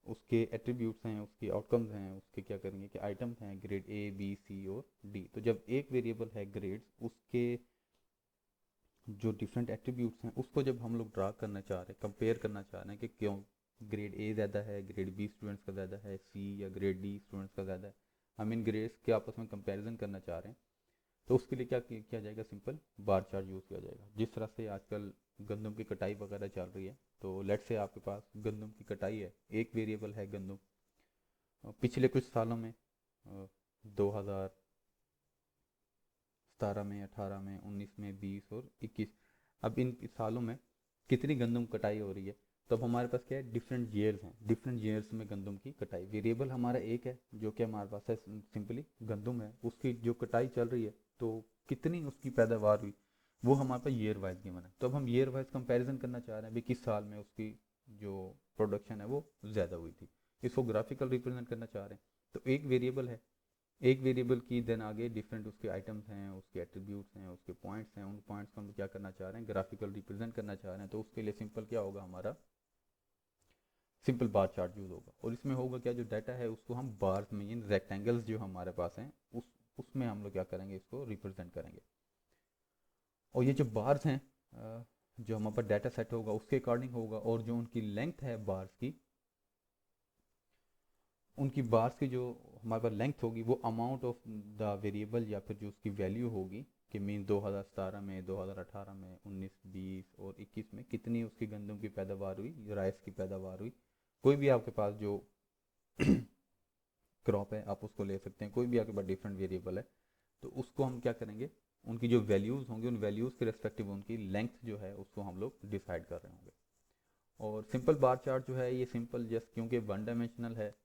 उसके एट्रीब्यूट्स हैं, उसके आउटकम्स हैं, उसके क्या करेंगे कि आइटम्स हैं ग्रेड A B C और D। तो जब एक वेरिएबल है ग्रेड्स, उसके जो डिफरेंट एट्रीब्यूट्स हैं उसको जब हम लोग ड्रा करना चाह रहे हैं, कंपेयर करना चाह रहे हैं कि क्यों ग्रेड A ज़्यादा है, ग्रेड B स्टूडेंट्स का ज़्यादा है, C या ग्रेड D स्टूडेंट्स का ज़्यादा है, हम इन ग्रेड्स के आपस में कंपैरिजन करना चाह रहे हैं, तो उसके लिए क्या किया जाएगा, सिंपल बार चार्ट यूज़ किया जाएगा। जिस तरह से आजकल गंदम की कटाई वगैरह चल रही है, तो लेट से आपके पास गंदम की कटाई है, एक वेरिएबल है गंदम। पिछले कुछ सालों में 2017 में, 18 में, 19 में, 20 और 21, अब इन सालों में कितनी गंदम कटाई हो रही है। तो अब हमारे पास क्या है, डिफरेंट ईयर्स हैं, डिफरेंट ईयर्स में गंदम की कटाई। वेरिएबल हमारा एक है जो कि हमारे पास है सिंपली गंदम है, उसकी जो कटाई चल रही है तो कितनी उसकी पैदावार हुई वो हमारे पास ईयर वाइज गिवन है। तो अब हम ईयर वाइज कंपैरिजन करना चाह रहे हैं, भाई किस साल में उसकी जो प्रोडक्शन है वो ज़्यादा हुई थी, इसको ग्राफिकल रिप्रेजेंट करना चाह रहे हैं। तो एक वेरिएबल है, एक वेरिएबल की देन आगे डिफरेंट उसके आइटम्स हैं, उसके एट्रीब्यूट्स हैं, उसके पॉइंट्स हैं, उन पॉइंट्स को हम क्या करना चाह रहे हैं, ग्राफिकल रिप्रेजेंट करना चाह रहे हैं। तो उसके लिए सिंपल क्या होगा, हमारा सिंपल बार चार्ट यूज़ होगा। और इसमें होगा क्या, जो डाटा है उसको हम बार्स में, इन रेक्टेंगल्स जो हमारे पास हैं उसमें हम लोग क्या करेंगे, इसको रिप्रेजेंट करेंगे। और ये जो बार्स हैं जो हमारे पास डाटा सेट होगा उसके अकॉर्डिंग होगा, और जो उनकी लेंथ है बार्स की, उनकी बार्स की जो हमारे पास लेंथ होगी वो अमाउंट ऑफ द वेरिएबल या फिर जो उसकी वैल्यू होगी कि मीन 2017 में, 2018 में, 19, 20 और 21 में कितनी उसकी गंदम की पैदावार हुई, राइस की पैदावार हुई। कोई भी आपके पास जो क्रॉप है आप उसको ले सकते हैं, कोई भी आपके पास डिफरेंट वेरिएबल है, तो उसको हम क्या करेंगे, उनकी जो वैल्यूज़ होंगी उन वैल्यूज़ के रेस्पेक्टिव उनकी लेंथ जो है उसको हम लोग डिसाइड कर रहे होंगे। और सिंपल बार चार्ट जो है ये सिंपल जस्ट क्योंकि वन डायमेंशनल है,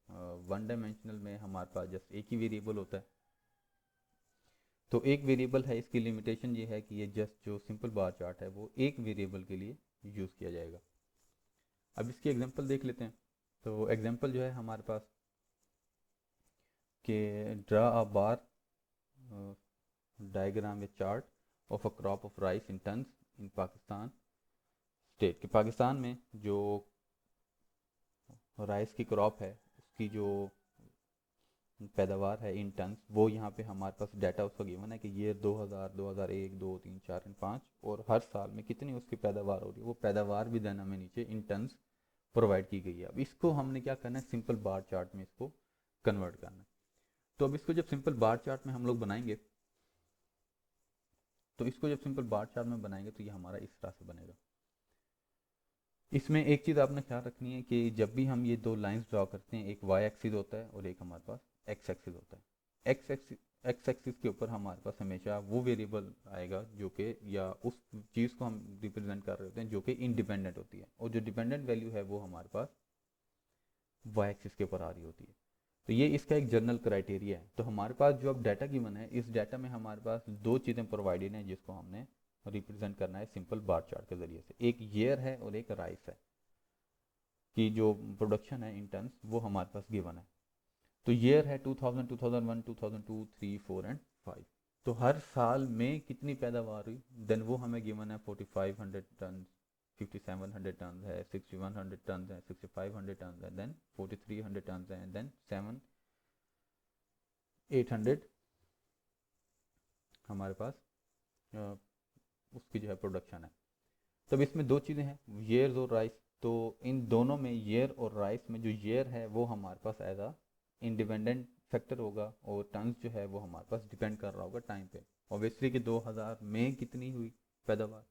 वन डायमेंशनल में हमारे पास जस्ट एक ही वेरिएबल होता है, तो एक वेरिएबल है, इसकी लिमिटेशन ये है कि ये जस्ट जो सिंपल बार चार्ट है वो एक वेरिएबल के लिए यूज़ किया जाएगा। अब इसकी एग्जांपल देख लेते हैं। तो एग्जांपल जो है हमारे पास कि ड्रा अ बार डायग्राम या chart of a crop of rice in tons in Pakistan state. के पाकिस्तान में जो राइस की क्रॉप है उसकी जो पैदावार है इन टन्स, वो यहाँ पे हमारे पास डाटा उसका गिवन है कि ये 2000, 2001, 2, 3, 4, 5 और हर साल में कितनी उसकी पैदावार हो रही है, वो पैदावार भी देन हमें नीचे इन टन्स प्रोवाइड की गई है। अब इसको हमने क्या करना है, सिंपल बार चार्ट में इसको कन्वर्ट करना है। तो अब इसको जब सिंपल बार चार्ट में हम लोग बनाएंगे, तो इसको जब सिंपल बार चार्ट में बनाएंगे तो ये हमारा इस तरह से बनेगा। इसमें एक चीज़ आपने ख्याल रखनी है कि जब भी हम ये दो लाइंस ड्रॉ करते हैं, एक वाई एक्सिस होता है और एक हमारे पास एक्स एक्सिस होता है। एक्स एक्सिस के ऊपर हमारे पास हमेशा वो वेरिएबल आएगा जो कि, या उस चीज़ को हम रिप्रेजेंट कर रहे होते हैं जो कि इंडिपेंडेंट होती है, और जो डिपेंडेंट वैल्यू है वो हमारे पास वाई एक्सिस के ऊपर आ रही होती है। तो ये इसका एक जनरल क्राइटेरिया है। तो हमारे पास जो अब डाटा गिवन है, इस डाटा में हमारे पास दो चीज़ें प्रोवाइडेड हैं जिसको हमने रिप्रेजेंट करना है सिंपल बार चार्ट के ज़रिए से। एक ईयर है और एक राइस है कि जो प्रोडक्शन है इन टन्स वो हमारे पास गिवन है। तो ईयर है 2000, 2001, 2002, 3, 4 एंड 5। तो हर साल में कितनी पैदावार हुई, देन वो हमें गिवन है 4500 टन, 5700 टन है, 6100 टन है, 6500 टन है, देन 4300 टन है, देन 7800 हमारे पास उसकी जो है प्रोडक्शन है। तब इसमें दो चीज़ें हैं, ईयर्स और राइस। तो इन दोनों में ईयर और राइस में जो ईयर है वो हमारे पास एज आ इंडिपेंडेंट फैक्टर होगा, और टन्स जो है वो हमारे पास डिपेंड कर रहा होगा टाइम पे। ऑब्वियसली कि 2000 में कितनी हुई पैदावार,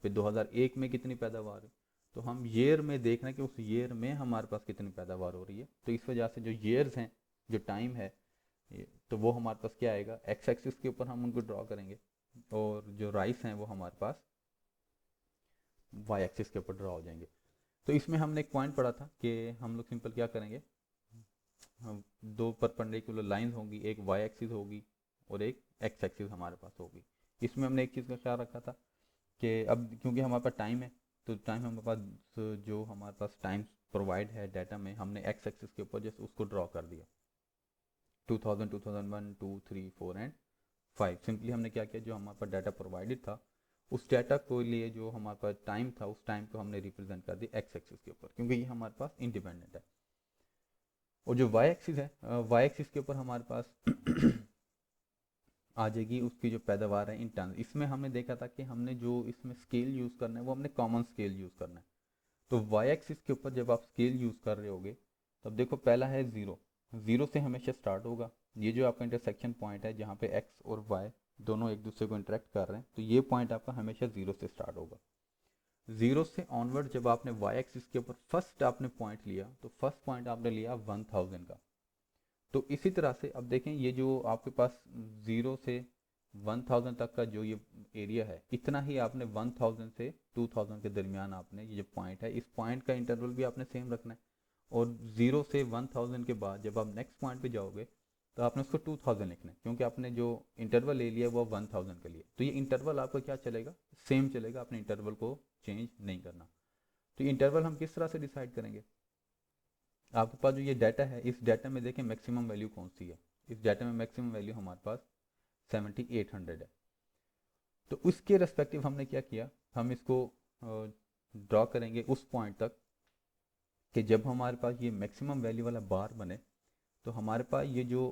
फिर 2001 में कितनी पैदावार हुई, तो हम ईयर में देख रहे हैं कि उस ईयर में हमारे पास कितनी पैदावार हो रही है। तो इस वजह से जो ईयर्स हैं, जो टाइम है, तो वो हमारे पास क्या आएगा, एक्स एक्सिस के ऊपर हम उनको ड्रॉ करेंगे, और जो राइस हैं वो हमारे पास वाई एक्सिस के ऊपर ड्रॉ हो जाएंगे। तो इसमें हमने एक पॉइंट पढ़ा था कि हम लोग सिंपल क्या करेंगे, हम दो परपेंडिकुलर लाइंस होंगी, एक वाई एक्सिस होगी और एक एक्स एक्सिस हमारे पास होगी। इसमें हमने एक चीज़ का ख्याल रखा था कि अब क्योंकि हमारे पास टाइम है, तो टाइम हमारे पास जो हमारे पास टाइम प्रोवाइड है डाटा में, हमने एक्स एक्सिस के ऊपर जस्ट उसको ड्रॉ कर दिया 2000, 2001, 2, 3, 4 एंड 5। सिंपली हमने क्या किया, जो हमारे पास डाटा प्रोवाइडेड था उस डाटा को लिए जो हमारे पास टाइम था उस टाइम को हमने रिप्रेजेंट कर दिया एक्स एक्सिस के ऊपर, क्योंकि ये हमारे पास इंडिपेंडेंट है। और जो वाई एक्सिस है, वाई एक्सिस के ऊपर हमारे पास आ जाएगी उसकी जो पैदावार है इन टर्म्स। इसमें हमने देखा था कि हमने जो इसमें स्केल यूज़ करना है वो हमने कॉमन स्केल यूज़ करना है। तो वाई एक्सिस के ऊपर जब आप स्केल यूज़ कर रहे होगे तब देखो पहला है ज़ीरो, ज़ीरो से हमेशा स्टार्ट होगा। ये जो आपका इंटरसेक्शन पॉइंट है जहाँ पे एक्स और वाई दोनों एक दूसरे को इंटरेक्ट कर रहे हैं, तो ये पॉइंट आपका हमेशा ज़ीरो से स्टार्ट होगा। ज़ीरो से ऑनवर्ड जब आपने वाई एक्सिस के ऊपर फर्स्ट आपने पॉइंट लिया तो फर्स्ट पॉइंट आपने लिया 1000 का। तो इसी तरह से अब देखें ये जो आपके पास 0 से 1000 तक का जो ये एरिया है, इतना ही आपने 1000 से 2000 के दरमियान आपने ये जो पॉइंट है इस पॉइंट का इंटरवल भी आपने सेम रखना है। और 0 से 1000 के बाद जब आप नेक्स्ट पॉइंट पे जाओगे तो आपने उसको 2000 लिखना है, क्योंकि आपने जो इंटरवल ले लिया वो 1000 के लिए। तो ये इंटरवल आपका क्या चलेगा, सेम चलेगा, आपने इंटरवल को चेंज नहीं करना। तो इंटरवल हम किस तरह से डिसाइड करेंगे, आपके पास जो ये डाटा है इस डाटा में देखें मैक्सिमम वैल्यू कौन सी है। इस डाटा में मैक्सिमम वैल्यू हमारे पास 7800 है। तो उसके रेस्पेक्टिव हमने क्या किया, हम इसको ड्रॉ करेंगे उस पॉइंट तक कि जब हमारे पास ये मैक्सिमम वैल्यू वाला बार बने तो हमारे पास ये जो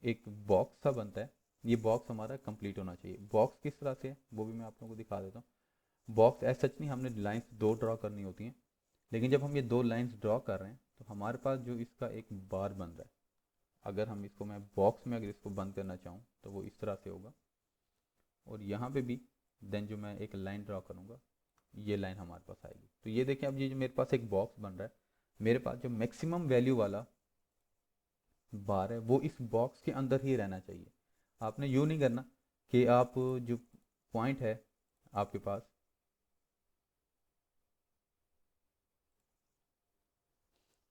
एक बॉक्स सा बनता है, ये बॉक्स हमारा कंप्लीट होना चाहिए। बॉक्स किस तरह से है वो भी मैं आप लोगों को दिखा देता हूँ। बॉक्स ऐसा सच नहीं, हमने लाइंस दो ड्रॉ करनी होती हैं, लेकिन जब हम ये दो लाइंस ड्रॉ कर रहे हैं तो हमारे पास जो इसका एक बार बन रहा है, अगर हम इसको मैं बॉक्स में अगर इसको बंद करना चाहूँ तो वो इस तरह से होगा। और यहाँ पे भी देन जो मैं एक लाइन ड्रॉ करूँगा ये लाइन हमारे पास आएगी। तो ये देखें अब ये जो मेरे पास एक बॉक्स बन रहा है, मेरे पास जो मैक्सिमम वैल्यू वाला बार है वो इस बॉक्स के अंदर ही रहना चाहिए। आपने यूँ नहीं करना कि आप जो पॉइंट है आपके पास,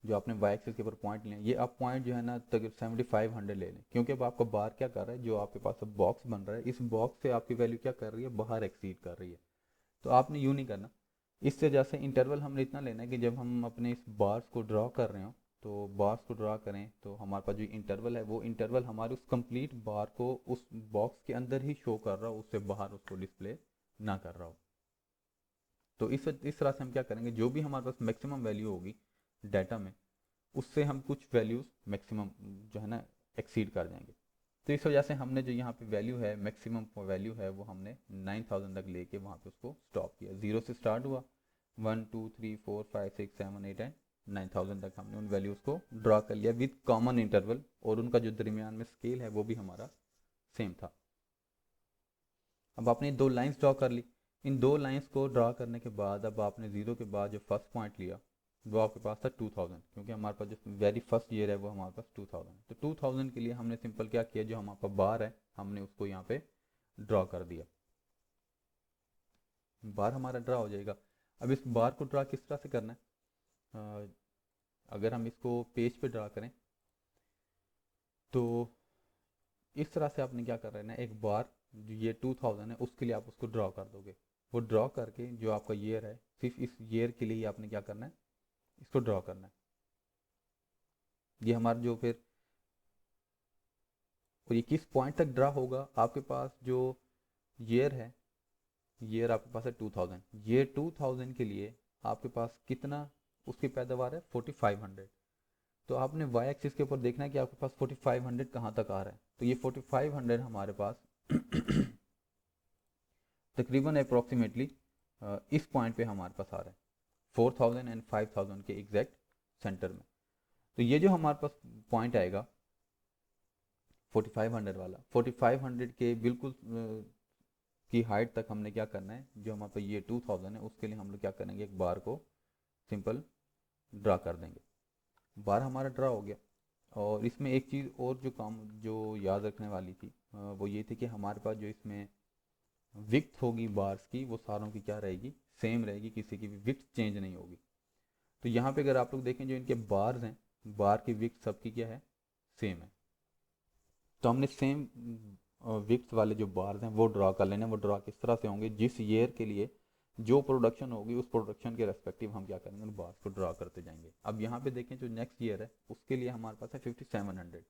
जो आपने वाई एक्सिस के ऊपर पॉइंट लिए ये आप पॉइंट जो है ना तक 7500 ले लें, क्योंकि अब आपका बार क्या कर रहा है, जो आपके पास अब बॉक्स बन रहा है इस बॉक्स से आपकी वैल्यू क्या कर रही है, बाहर एक्सीड कर रही है। तो आपने यूँ नहीं करना। इस वजह से इंटरवल हमने इतना लेना है कि जब हम अपने इस बार्स को ड्रॉ कर रहे हो तो बार्स को ड्रॉ करें तो हमारे पास जो इंटरवल है वो इंटरवल हमारे उस कंप्लीट बार को उस बॉक्स के अंदर ही शो कर रहा हो, उससे बाहर उसको डिस्प्ले ना कर रहा हो। तो इस तरह से हम क्या करेंगे, जो भी हमारे पास मैक्सिमम वैल्यू होगी डाटा में उससे हम कुछ वैल्यूज़ मैक्सिमम जो है ना एक्सीड कर जाएंगे। तो इस वजह से हमने जो यहाँ पे वैल्यू है मैक्सिमम वैल्यू है वो हमने 9000 तक लेके वहाँ पे उसको स्टॉप किया। ज़ीरो से स्टार्ट हुआ, 1, 2, 3, 4, 5, 6, 7, 8 एंड 9000 तक हमने उन वैल्यूज़ को ड्रॉ कर लिया विद कॉमन इंटरवल, और उनका जो दरमियान में स्केल है वो भी हमारा सेम था। अब आपने दो लाइंस ड्रॉ कर ली। इन दो लाइंस को ड्रॉ करने के बाद अब आपने ज़ीरो के बाद जो फर्स्ट पॉइंट लिया वो आपके पास था 2000, क्योंकि हमारे पास जो वेरी फर्स्ट ईयर है वो हमारे पास 2000। तो 2000 के लिए हमने सिंपल क्या किया, जो हमारे पास बार है हमने उसको यहाँ पे ड्रॉ कर दिया, बार हमारा ड्रा हो जाएगा। अब इस बार को ड्रा किस तरह से करना है, अगर हम इसको पेज पे ड्रा करें तो इस तरह से आपने क्या कर रहे हैं ना, एक बार जो ये 2000 है उसके लिए आप उसको ड्रॉ कर दोगे। वो ड्रॉ करके जो आपका ईयर है सिर्फ इस ईयर के लिए ही आपने क्या करना है, इसको ड्रॉ करना है। ये हमारा जो फिर, और ये किस पॉइंट तक ड्रा होगा, आपके पास जो ईयर है, ईयर आपके पास है 2000, ये 2000 के लिए आपके पास कितना उसकी पैदावार है 4500। तो आपने वाई एक्सिस के ऊपर देखना है कि आपके पास 4500 कहाँ तक आ रहा है। तो ये 4500 हमारे पास तकरीबन अप्रॉक्सीमेटली इस पॉइंट पे हमारे पास आ रहा है 4000 एंड 5000 के एग्जैक्ट सेंटर में। तो ये जो हमारे पास पॉइंट आएगा 4500 वाला, 4500 के बिल्कुल की हाइट तक हमने क्या करना है, जो हमारे पास ये 2000 है उसके लिए हम लोग क्या करेंगे, एक बार को सिंपल ड्रा कर देंगे। बार हमारा ड्रा हो गया। और इसमें एक चीज़ और जो काम जो याद रखने वाली थी वो ये थी कि हमारे पास जो इसमें विड्थ होगी बार्स की वो सारों की क्या रहेगी, सेम रहेगी, किसी की भी विड्थ चेंज नहीं होगी। तो यहाँ पे अगर आप लोग देखें जो इनके बार्स हैं, बार की विड्थ सबकी क्या है, सेम है। तो हमने सेम विक्स वाले जो बार्स हैं वो ड्रा कर लेने। वो ड्रा किस तरह से होंगे, जिस ईयर के लिए जो प्रोडक्शन होगी उस प्रोडक्शन के रेस्पेक्टिव हम क्या करेंगे, उन बार्स को ड्रा करते जाएंगे। अब यहाँ पे देखें जो नेक्स्ट ईयर है उसके लिए हमारे पास है 5700।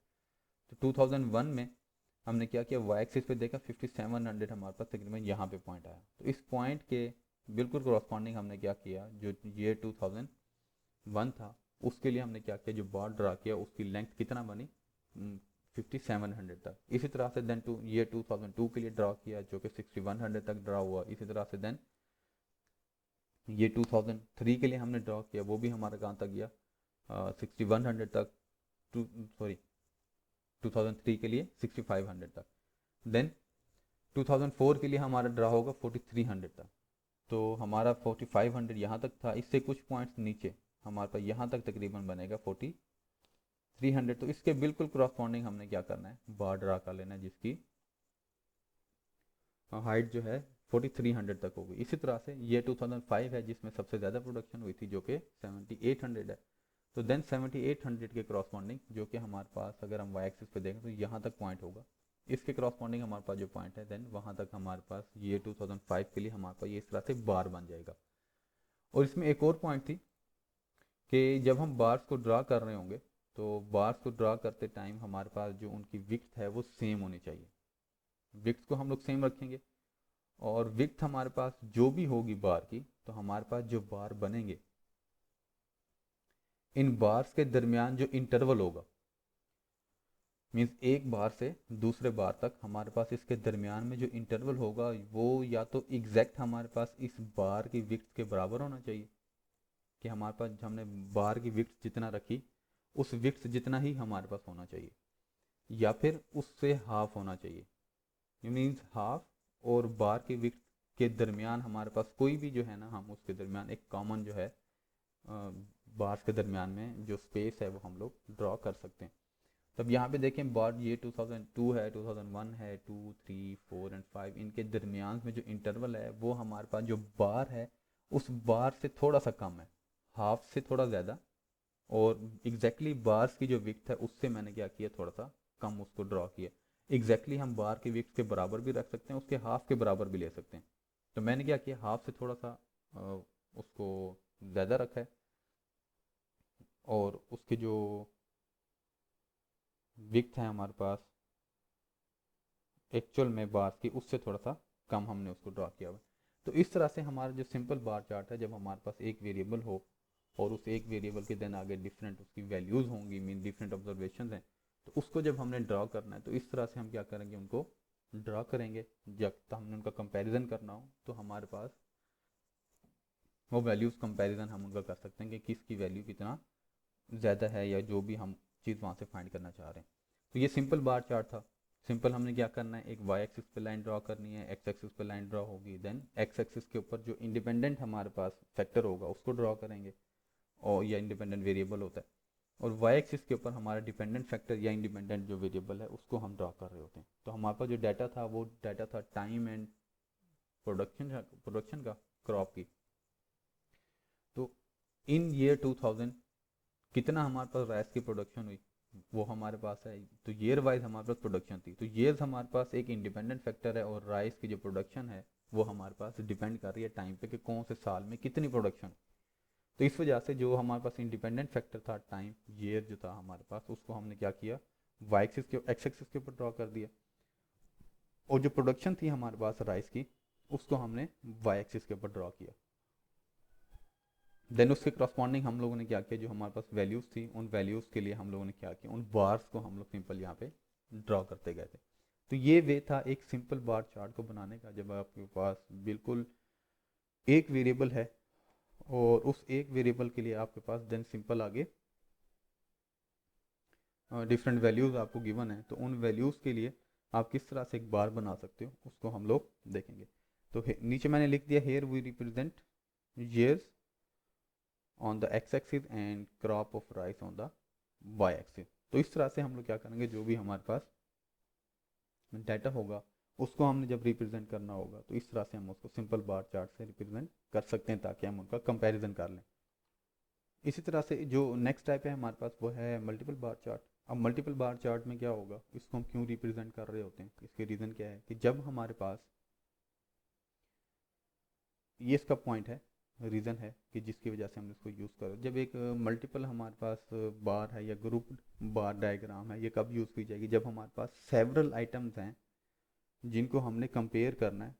तो 2001 में हमने क्या किया, वाई एक्सिस पे देखा 5700 हमारे पास तकरीबन यहाँ पे पॉइंट आया। तो इस पॉइंट के बिल्कुल करस्पॉन्डिंग हमने क्या किया, जो ईयर 2001 था उसके लिए हमने क्या किया, जो बार ड्रा किया उसकी लेंथ कितना बनी, 5700 तक। इसी तरह से देन ईयर 2002 के लिए ड्रा किया जो कि 6100 तक ड्रा हुआ। इसी तरह से देन ये 2003 के लिए हमने ड्रा किया, वो भी हमारा कहाँ तक गया, 6100 तक। सॉरी 2003 के लिए 6500 तक। देन 2004 के लिए हमारा ड्रा होगा 4300 तक। तो हमारा 4500 यहाँ तक था, इससे कुछ पॉइंट्स नीचे हमारे पास यहाँ तक तकरीबन बनेगा 4300। तो इसके बिल्कुल क्रॉसपॉन्डिंग हमने क्या करना है, बार ड्रा कर लेना है जिसकी हाइट जो है 4300 तक होगी। इसी तरह से ये 2005 है जिसमें सबसे ज़्यादा प्रोडक्शन हुई थी जो कि 7800 है। तो देन 7800 के क्रॉसपॉन्डिंग जो कि हमारे पास अगर हम वाई एक्सिस पे देखें तो यहाँ तक पॉइंट होगा, इसके क्रॉसपॉन्डिंग हमारे पास जो पॉइंट है देन वहाँ तक हमारे पास ये 2005 के लिए हमारे पास ये इस तरह से बार बन जाएगा। और इसमें एक और पॉइंट थी कि जब हम बार्स को ड्रा कर रहे होंगे तो बार्स को ड्रा करते टाइम हमारे पास जो उनकी विड्थ है वो सेम होनी चाहिए। विड्थ को हम लोग सेम रखेंगे और विड्थ हमारे पास जो भी होगी बार की, तो हमारे पास जो बार बनेंगे इन बार्स के दरमियान जो इंटरवल होगा, मीन्स एक बार से दूसरे बार तक हमारे पास इसके दरमियान में जो इंटरवल होगा वो या तो एग्जैक्ट हमारे पास इस बार की विड्थ के बराबर होना चाहिए कि हमारे पास हमने बार की विड्थ जितना रखी उस विड्थ जितना ही हमारे पास होना चाहिए, या फिर उससे हाफ होना चाहिए। मीन्स हाफ और बार की विड्थ के दरमियान हमारे पास कोई भी जो है ना, हम उसके दरमियान एक कॉमन जो है बार्स के दरमियान में जो स्पेस है वो हम लोग ड्रॉ कर सकते हैं। तब यहाँ पे देखें बार ये 2002 है, 2001 है, 2, 3, 4 एंड 5, इनके दरमियान में जो इंटरवल है वो हमारे पास जो बार है उस बार से थोड़ा सा कम है, हाफ से थोड़ा ज़्यादा। और एग्जैक्टली बार्स की जो विड्थ है उससे मैंने क्या किया, थोड़ा सा कम उसको ड्रॉ किया। एग्जैक्टली हम बार की विड्थ के बराबर भी रख सकते हैं, उसके हाफ के बराबर भी ले सकते हैं। तो मैंने क्या किया, हाफ से थोड़ा सा उसको ज़्यादा रखा है और उसके जो विड्थ है हमारे पास एक्चुअल में बार्स की उससे थोड़ा सा कम हमने उसको ड्रॉ किया हुआ। तो इस तरह से हमारा जो सिंपल बार चार्ट है, जब हमारे पास एक वेरिएबल हो और उस एक वेरिएबल के देन आगे डिफरेंट उसकी वैल्यूज़ होंगी, मीन डिफरेंट ऑब्जर्वेशन हैं, तो उसको जब हमने ड्रॉ करना है तो इस तरह से हम क्या करेंगे, उनको ड्रॉ करेंगे। जब तो हमने उनका कंपैरिजन करना हो तो हमारे पास वो वैल्यूज़ कंपैरिजन हम उनका कर सकते हैं कि किसकी वैल्यू कितना ज़्यादा है या जो भी हम चीज़ वहाँ से फाइंड करना चाह रहे हैं। तो ये सिंपल बार चार्ट था। सिंपल हमने क्या करना है, एक वाई एक्सिस पे लाइन ड्रॉ करनी है, एक्स एक्सिस पे लाइन ड्रॉ होगी, देन एक्स एक्सिस के ऊपर जो इंडिपेंडेंट हमारे पास फैक्टर होगा उसको ड्रॉ करेंगे और या इंडिपेंडेंट वेरिएबल होता है, और वाई एक्सिस के ऊपर हमारा डिपेंडेंट फैक्टर या इंडिपेंडेंट जो वेरिएबल है उसको हम ड्रॉ कर रहे होते हैं। तो हमारे पास जो डाटा था वो डाटा था टाइम एंड प्रोडक्शन का क्रॉप की। तो इन ईयर 2000 कितना हमारे पास राइस की प्रोडक्शन हुई वो हमारे पास है। तो ईयर वाइज हमारे पास प्रोडक्शन थी, तो ईयर्स हमारे पास एक इंडिपेंडेंट फैक्टर है और राइस की जो प्रोडक्शन है वो हमारे पास डिपेंड कर रही है टाइम पे कि कौन से साल में कितनी प्रोडक्शन। तो इस वजह से जो हमारे पास इंडिपेंडेंट फैक्टर था टाइम, ईयर जो था हमारे पास, उसको हमने क्या किया, वाई एक्सिस के एक्स एक्सिस के ऊपर ड्रॉ कर दिया, और जो प्रोडक्शन थी हमारे पास राइस की उसको हमने वाई एक्सिस के ऊपर ड्रॉ किया। देन उसके करस्पॉन्डिंग हम लोगों ने क्या किया, जो हमारे पास वैल्यूज़ थी उन वैल्यूज़ के लिए हम लोगों ने क्या किया, उन बार्स को हम लोग सिंपल यहाँ पे ड्रॉ करते गए थे। तो ये वे था एक सिंपल बार चार्ट को बनाने का, जब आपके पास बिल्कुल एक वेरिएबल है और उस एक वेरिएबल के लिए आपके पास देन सिंपल आगे डिफरेंट वैल्यूज़ आपको गिवन है, तो उन वैल्यूज़ के लिए आप किस तरह से एक बार बना सकते हो उसको हम लोग देखेंगे। तो नीचे मैंने लिख दिया, here we represent years on the x axis and crop of rice on the y axis। तो इस तरह से हम लोग क्या करेंगे, जो भी हमारे पास डाटा होगा उसको हमने जब रिप्रेजेंट करना होगा तो इस तरह से हम उसको सिंपल बार चार्ट से रिप्रेजेंट कर सकते हैं ताकि हम उनका कंपैरिजन कर लें। इसी तरह से जो नेक्स्ट टाइप है हमारे पास वो है मल्टीपल बार चार्ट। अब मल्टीपल बार चार्ट में क्या होगा, इसको हम क्यों रिप्रेजेंट कर रहे होते हैं, इसके रीज़न क्या है कि जब हमारे पास, ये इसका पॉइंट है, रीज़न है कि जिसकी वजह से हम इसको यूज़ करें, जब एक मल्टीपल हमारे पास बार है या ग्रुप बार डायग्राम है, ये कब यूज़ की जाएगी, जब हमारे पास सेवरल आइटम्स हैं जिनको हमने कंपेयर करना है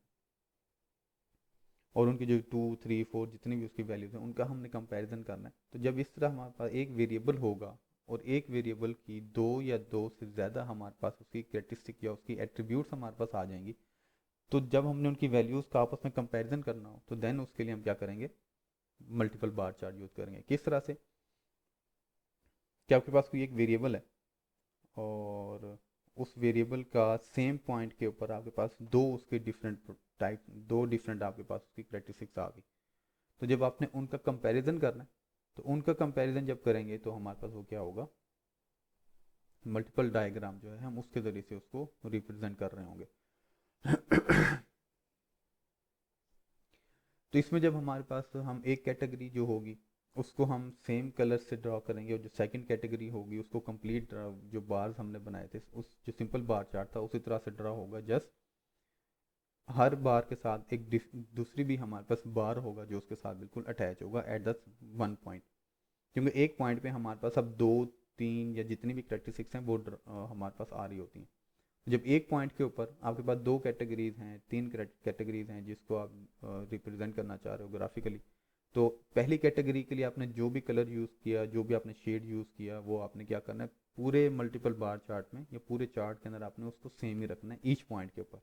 और उनकी जो 2 3 4 जितनी भी उसकी वैल्यूज हैं उनका हमने कंपैरिजन करना है। तो जब इस तरह हमारे पास एक वेरिएबल होगा और एक वेरिएबल की दो या दो से ज़्यादा हमारे पास उसकी कैरेक्टरिस्टिक या उसकी एट्रीब्यूट्स हमारे पास आ जाएंगी, तो जब हमने उनकी वैल्यूज़ का आपस में कंपैरिजन करना हो तो देन उसके लिए हम क्या करेंगे, मल्टीपल बार चार्ट यूज़ करेंगे। किस तरह से कि आपके पास कोई एक वेरिएबल है और उस वेरिएबल का सेम पॉइंट के ऊपर आपके पास दो उसके डिफरेंट टाइप, दो डिफरेंट आपके पास उसकी कैरेक्टरिस्टिक्स आ गई, तो जब आपने उनका कंपैरिजन करना है तो उनका कंपैरिजन जब करेंगे तो हमारे पास वो क्या होगा, मल्टीपल डायग्राम जो है हम उसके ज़रिए से उसको रिप्रेजेंट कर रहे होंगे। तो इसमें जब हमारे पास हम एक कैटेगरी जो होगी उसको हम सेम कलर से ड्रॉ करेंगे और जो सेकंड कैटेगरी होगी उसको कंप्लीट जो बार्स हमने बनाए थे उस जो सिंपल बार चार्ट था उसी तरह से ड्रॉ होगा, जस्ट हर बार के साथ एक दूसरी भी हमारे पास बार होगा जो उसके साथ बिल्कुल अटैच होगा एट द वन पॉइंट, क्योंकि एक पॉइंट पे हमारे पास अब दो तीन या जितनी भी कैरेक्टरिस्टिक्स हैं वो हमारे पास आ रही होती हैं। जब एक पॉइंट के ऊपर आपके पास दो कैटेगरीज हैं, तीन कैटेगरीज हैं जिसको आप रिप्रेजेंट करना चाह रहे हो ग्राफिकली, तो पहली कैटेगरी के लिए आपने जो भी कलर यूज़ किया, जो भी आपने शेड यूज़ किया, वो आपने क्या करना है पूरे मल्टीपल बार चार्ट में या पूरे चार्ट के अंदर आपने उसको सेम ही रखना है ईच पॉइंट के ऊपर।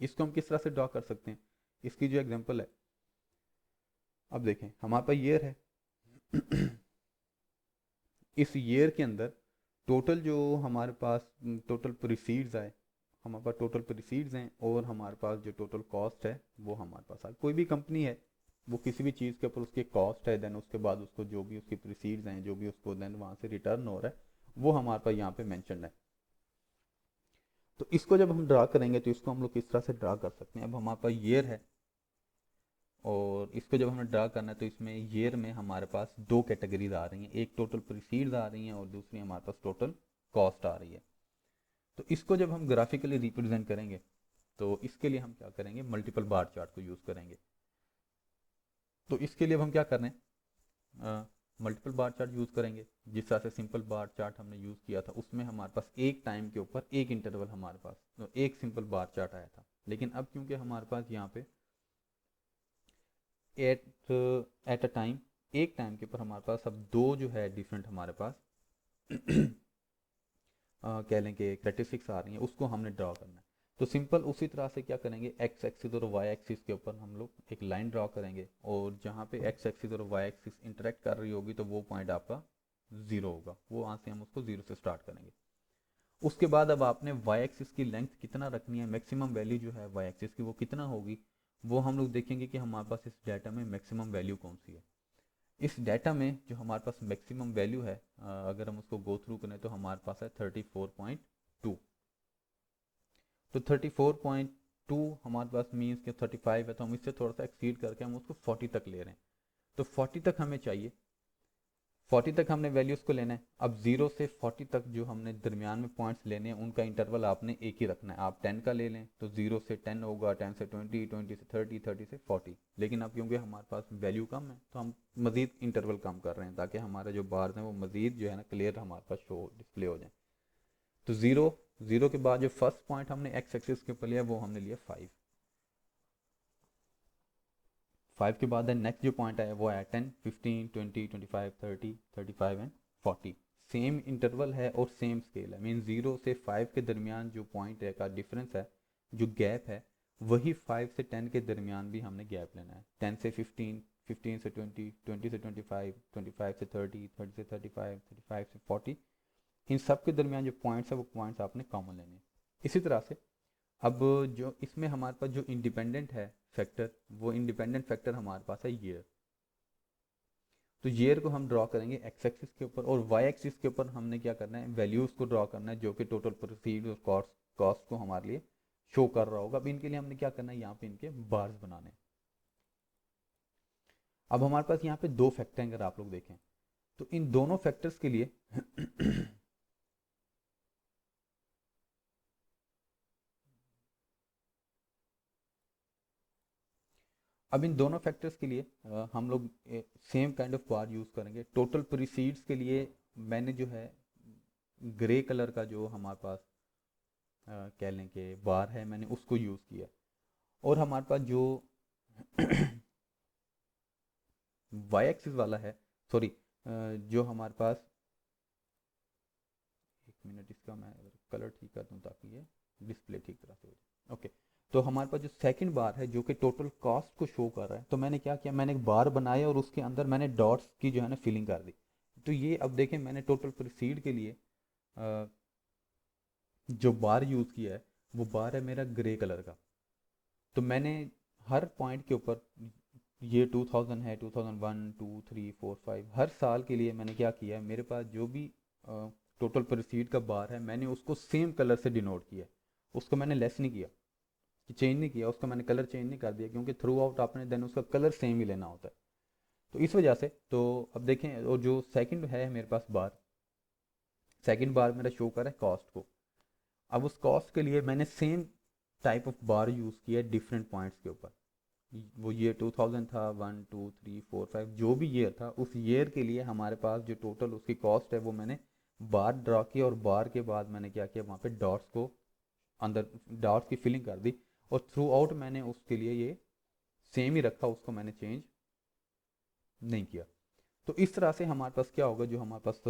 इसको हम किस तरह से ड्रॉ कर सकते हैं, इसकी जो एग्जांपल है, अब देखें हमारे पास ईयर है। इस ईयर के अंदर टोटल जो हमारे पास टोटल प्रोसीड्स आए, हमारे पास टोटल प्रोसीड्स हैं और हमारे पास जो टोटल कॉस्ट है वो हमारे पास आए। कोई भी कंपनी है वो किसी भी चीज़ के ऊपर उसकी कॉस्ट है, देन उसके बाद उसको जो भी उसकी प्रोसीड्स हैं, जो भी उसको देन वहाँ से रिटर्न हो रहा है वो हमारे पास यहाँ पे मेंशन है। तो इसको जब हम ड्रा करेंगे तो इसको हम लोग किस तरह से ड्रा कर सकते हैं, अब हमारे पास ईयर है और इसको जब हमें ड्रा करना है तो इसमें ईयर में हमारे पास दो कैटेगरीज आ रही हैं, एक टोटल प्रोसीड्स आ रही हैं और दूसरी हमारे पास टोटल कॉस्ट आ रही है। तो इसको जब हम ग्राफिकली रिप्रेजेंट करेंगे तो इसके लिए हम क्या करेंगे, मल्टीपल बार चार्ट को यूज़ करेंगे। तो इसके लिए अब हम क्या कर रहे हैं, मल्टीपल बार चार्ट यूज़ करेंगे। जिस तरह से सिंपल बार चार्ट हमने यूज़ किया था उसमें हमारे पास एक टाइम के ऊपर एक इंटरवल हमारे पास तो एक सिंपल बार चार्ट आया था, लेकिन अब क्योंकि हमारे पास यहाँ पे एट अ टाइम, एक टाइम के ऊपर हमारे पास अब दो जो है डिफरेंट हमारे पास कह लें कि कैरेक्टरिस्टिक्स आ रही हैं, उसको हमने ड्रॉ करना है। तो सिंपल उसी तरह से क्या करेंगे, एक्स एक्सिस और वाई एक्सिस के ऊपर हम लोग एक लाइन ड्रॉ करेंगे और जहाँ पे एक्स एक्सिस और वाई एक्सिस इंटरेक्ट कर रही होगी तो वो पॉइंट आपका जीरो होगा, वो वहाँ से हम उसको जीरो से स्टार्ट करेंगे। उसके बाद अब आपने वाई एक्सिस की लेंथ कितना रखनी है, मैक्सिमम वैल्यू जो है वाई एक्सिस की वो कितना होगी, वो हम लोग देखेंगे कि हमारे पास इस डाटा में मैक्सिमम वैल्यू कौन सी है। इस डाटा में जो हमारे पास मैक्सिमम वैल्यू है, अगर हम उसको गो थ्रू करें तो हमारे पास है 34.2। तो 34.2 हमारे पास मीन्स कि 35 है, तो हम इससे थोड़ा सा एक्सीड करके हम उसको 40 तक ले रहे हैं। तो 40 तक हमें चाहिए, 40 तक हमने वैल्यूज़ को लेना है। अब 0 से 40 तक जो हमने दरमियान में पॉइंट्स लेने हैं उनका इंटरवल आपने एक ही रखना है। आप 10 का ले लें तो 0 से 10 होगा, 10 से 20, 20 से 30, 30 से 40। लेकिन अब क्योंकि हमारे पास वैल्यू कम है तो हम मज़ीद इंटरवल कम कर रहे हैं ताकि हमारे जो बार्स हैं वो मज़ीद जो है ना क्लियर हमारे पास शो डिस्प्ले हो जाए। तो ज़ीरो के बाद जो फर्स्ट पॉइंट हमने एक्स एक्सिस के ऊपर लिया वो हमने लिया 5। 5 के बाद नेक्स्ट जो पॉइंट आया वो आया 10, 15, 20, 25, 30, 35 एंड 40। सेम इंटरवल है और सेम स्केल है, मीन 0 से 5 के दरमियान जो पॉइंट है का डिफरेंस है, जो गैप है, वही 5 से 10 के दरमियान भी हमने गैप लेना है। 10 से 15, 15 से 20, 20 से 25, 25 से 30, 30 से 35, 35 से 40, इन सब के दरमियान जो पॉइंट्स है वो पॉइंट्स आपने कॉमन लेने हैं। इसी तरह से अब जो इसमें हमारे पास जो इंडिपेंडेंट है फैक्टर, वो इंडिपेंडेंट फैक्टर हमारे पास है ईयर। तो ईयर को हम ड्रॉ करेंगे एक्स एक्सिस के ऊपर और वाई एक्सिस के ऊपर हमने क्या करना है, वैल्यूज़ को ड्रॉ करना है जो कि टोटल प्रोसीड और कॉस्ट को हमारे लिए शो कर रहा होगा। अब इनके लिए हमने क्या करना है, यहाँ पे इनके बार्स बनाने। अब हमारे पास यहाँ पे दो फैक्टर हैं, अगर आप लोग देखें तो इन दोनों फैक्टर्स के लिए अब इन दोनों फैक्टर्स के लिए हम लोग same kind of bar use करेंगे। टोटल प्रोसीड्स के लिए मैंने जो है ग्रे कलर का जो हमारे पास कह लें कि बार है, मैंने उसको यूज़ किया। और हमारे पास जो वाई एक्सिस वाला है, सॉरी, जो हमारे पास, एक मिनट इसका मैं कलर ठीक कर दूं ताकि ये डिस्प्ले ठीक तरह से हो जाए। ओके, तो हमारे पास जो सेकंड बार है जो कि टोटल कॉस्ट को शो कर रहा है, तो मैंने क्या किया, मैंने एक बार बनाया और उसके अंदर मैंने डॉट्स की जो है ना फिलिंग कर दी। तो ये अब देखें मैंने टोटल प्रोसीड के लिए जो बार यूज़ किया है वो बार है मेरा ग्रे कलर का। तो मैंने हर पॉइंट के ऊपर, ये 2000 है, 2001, 2, 3, 4, 5, हर साल के लिए मैंने क्या किया है, मेरे पास जो भी टोटल प्रोसीड का बार है मैंने उसको सेम कलर से डिनोट किया। उसको मैंने लेस नहीं किया, चेंज नहीं किया, उसका मैंने कलर चेंज नहीं कर दिया, क्योंकि थ्रू आउट आपने देन उसका कलर सेम ही लेना होता है। तो इस वजह से, तो अब देखें, और जो सेकंड है मेरे पास बार, सेकंड बार मेरा शो कर रहा है कॉस्ट को। अब उस कॉस्ट के लिए मैंने same type of bar use किया है डिफरेंट पॉइंट्स के ऊपर। वो ईयर 2000 था, 1, 2, 3, 4, 5 जो भी ईयर था, उस ईयर के लिए हमारे पास जो टोटल उसकी कॉस्ट है वो मैंने बार ड्रा किया, और बार के बाद मैंने क्या किया, वहाँ पे डॉट्स को अंदर डॉट्स की फिलिंग कर दी, और थ्रू आउट मैंने उसके लिए ये सेम ही रखा, उसको मैंने चेंज नहीं किया। तो इस तरह से हमारे पास क्या होगा, जो हमारे पास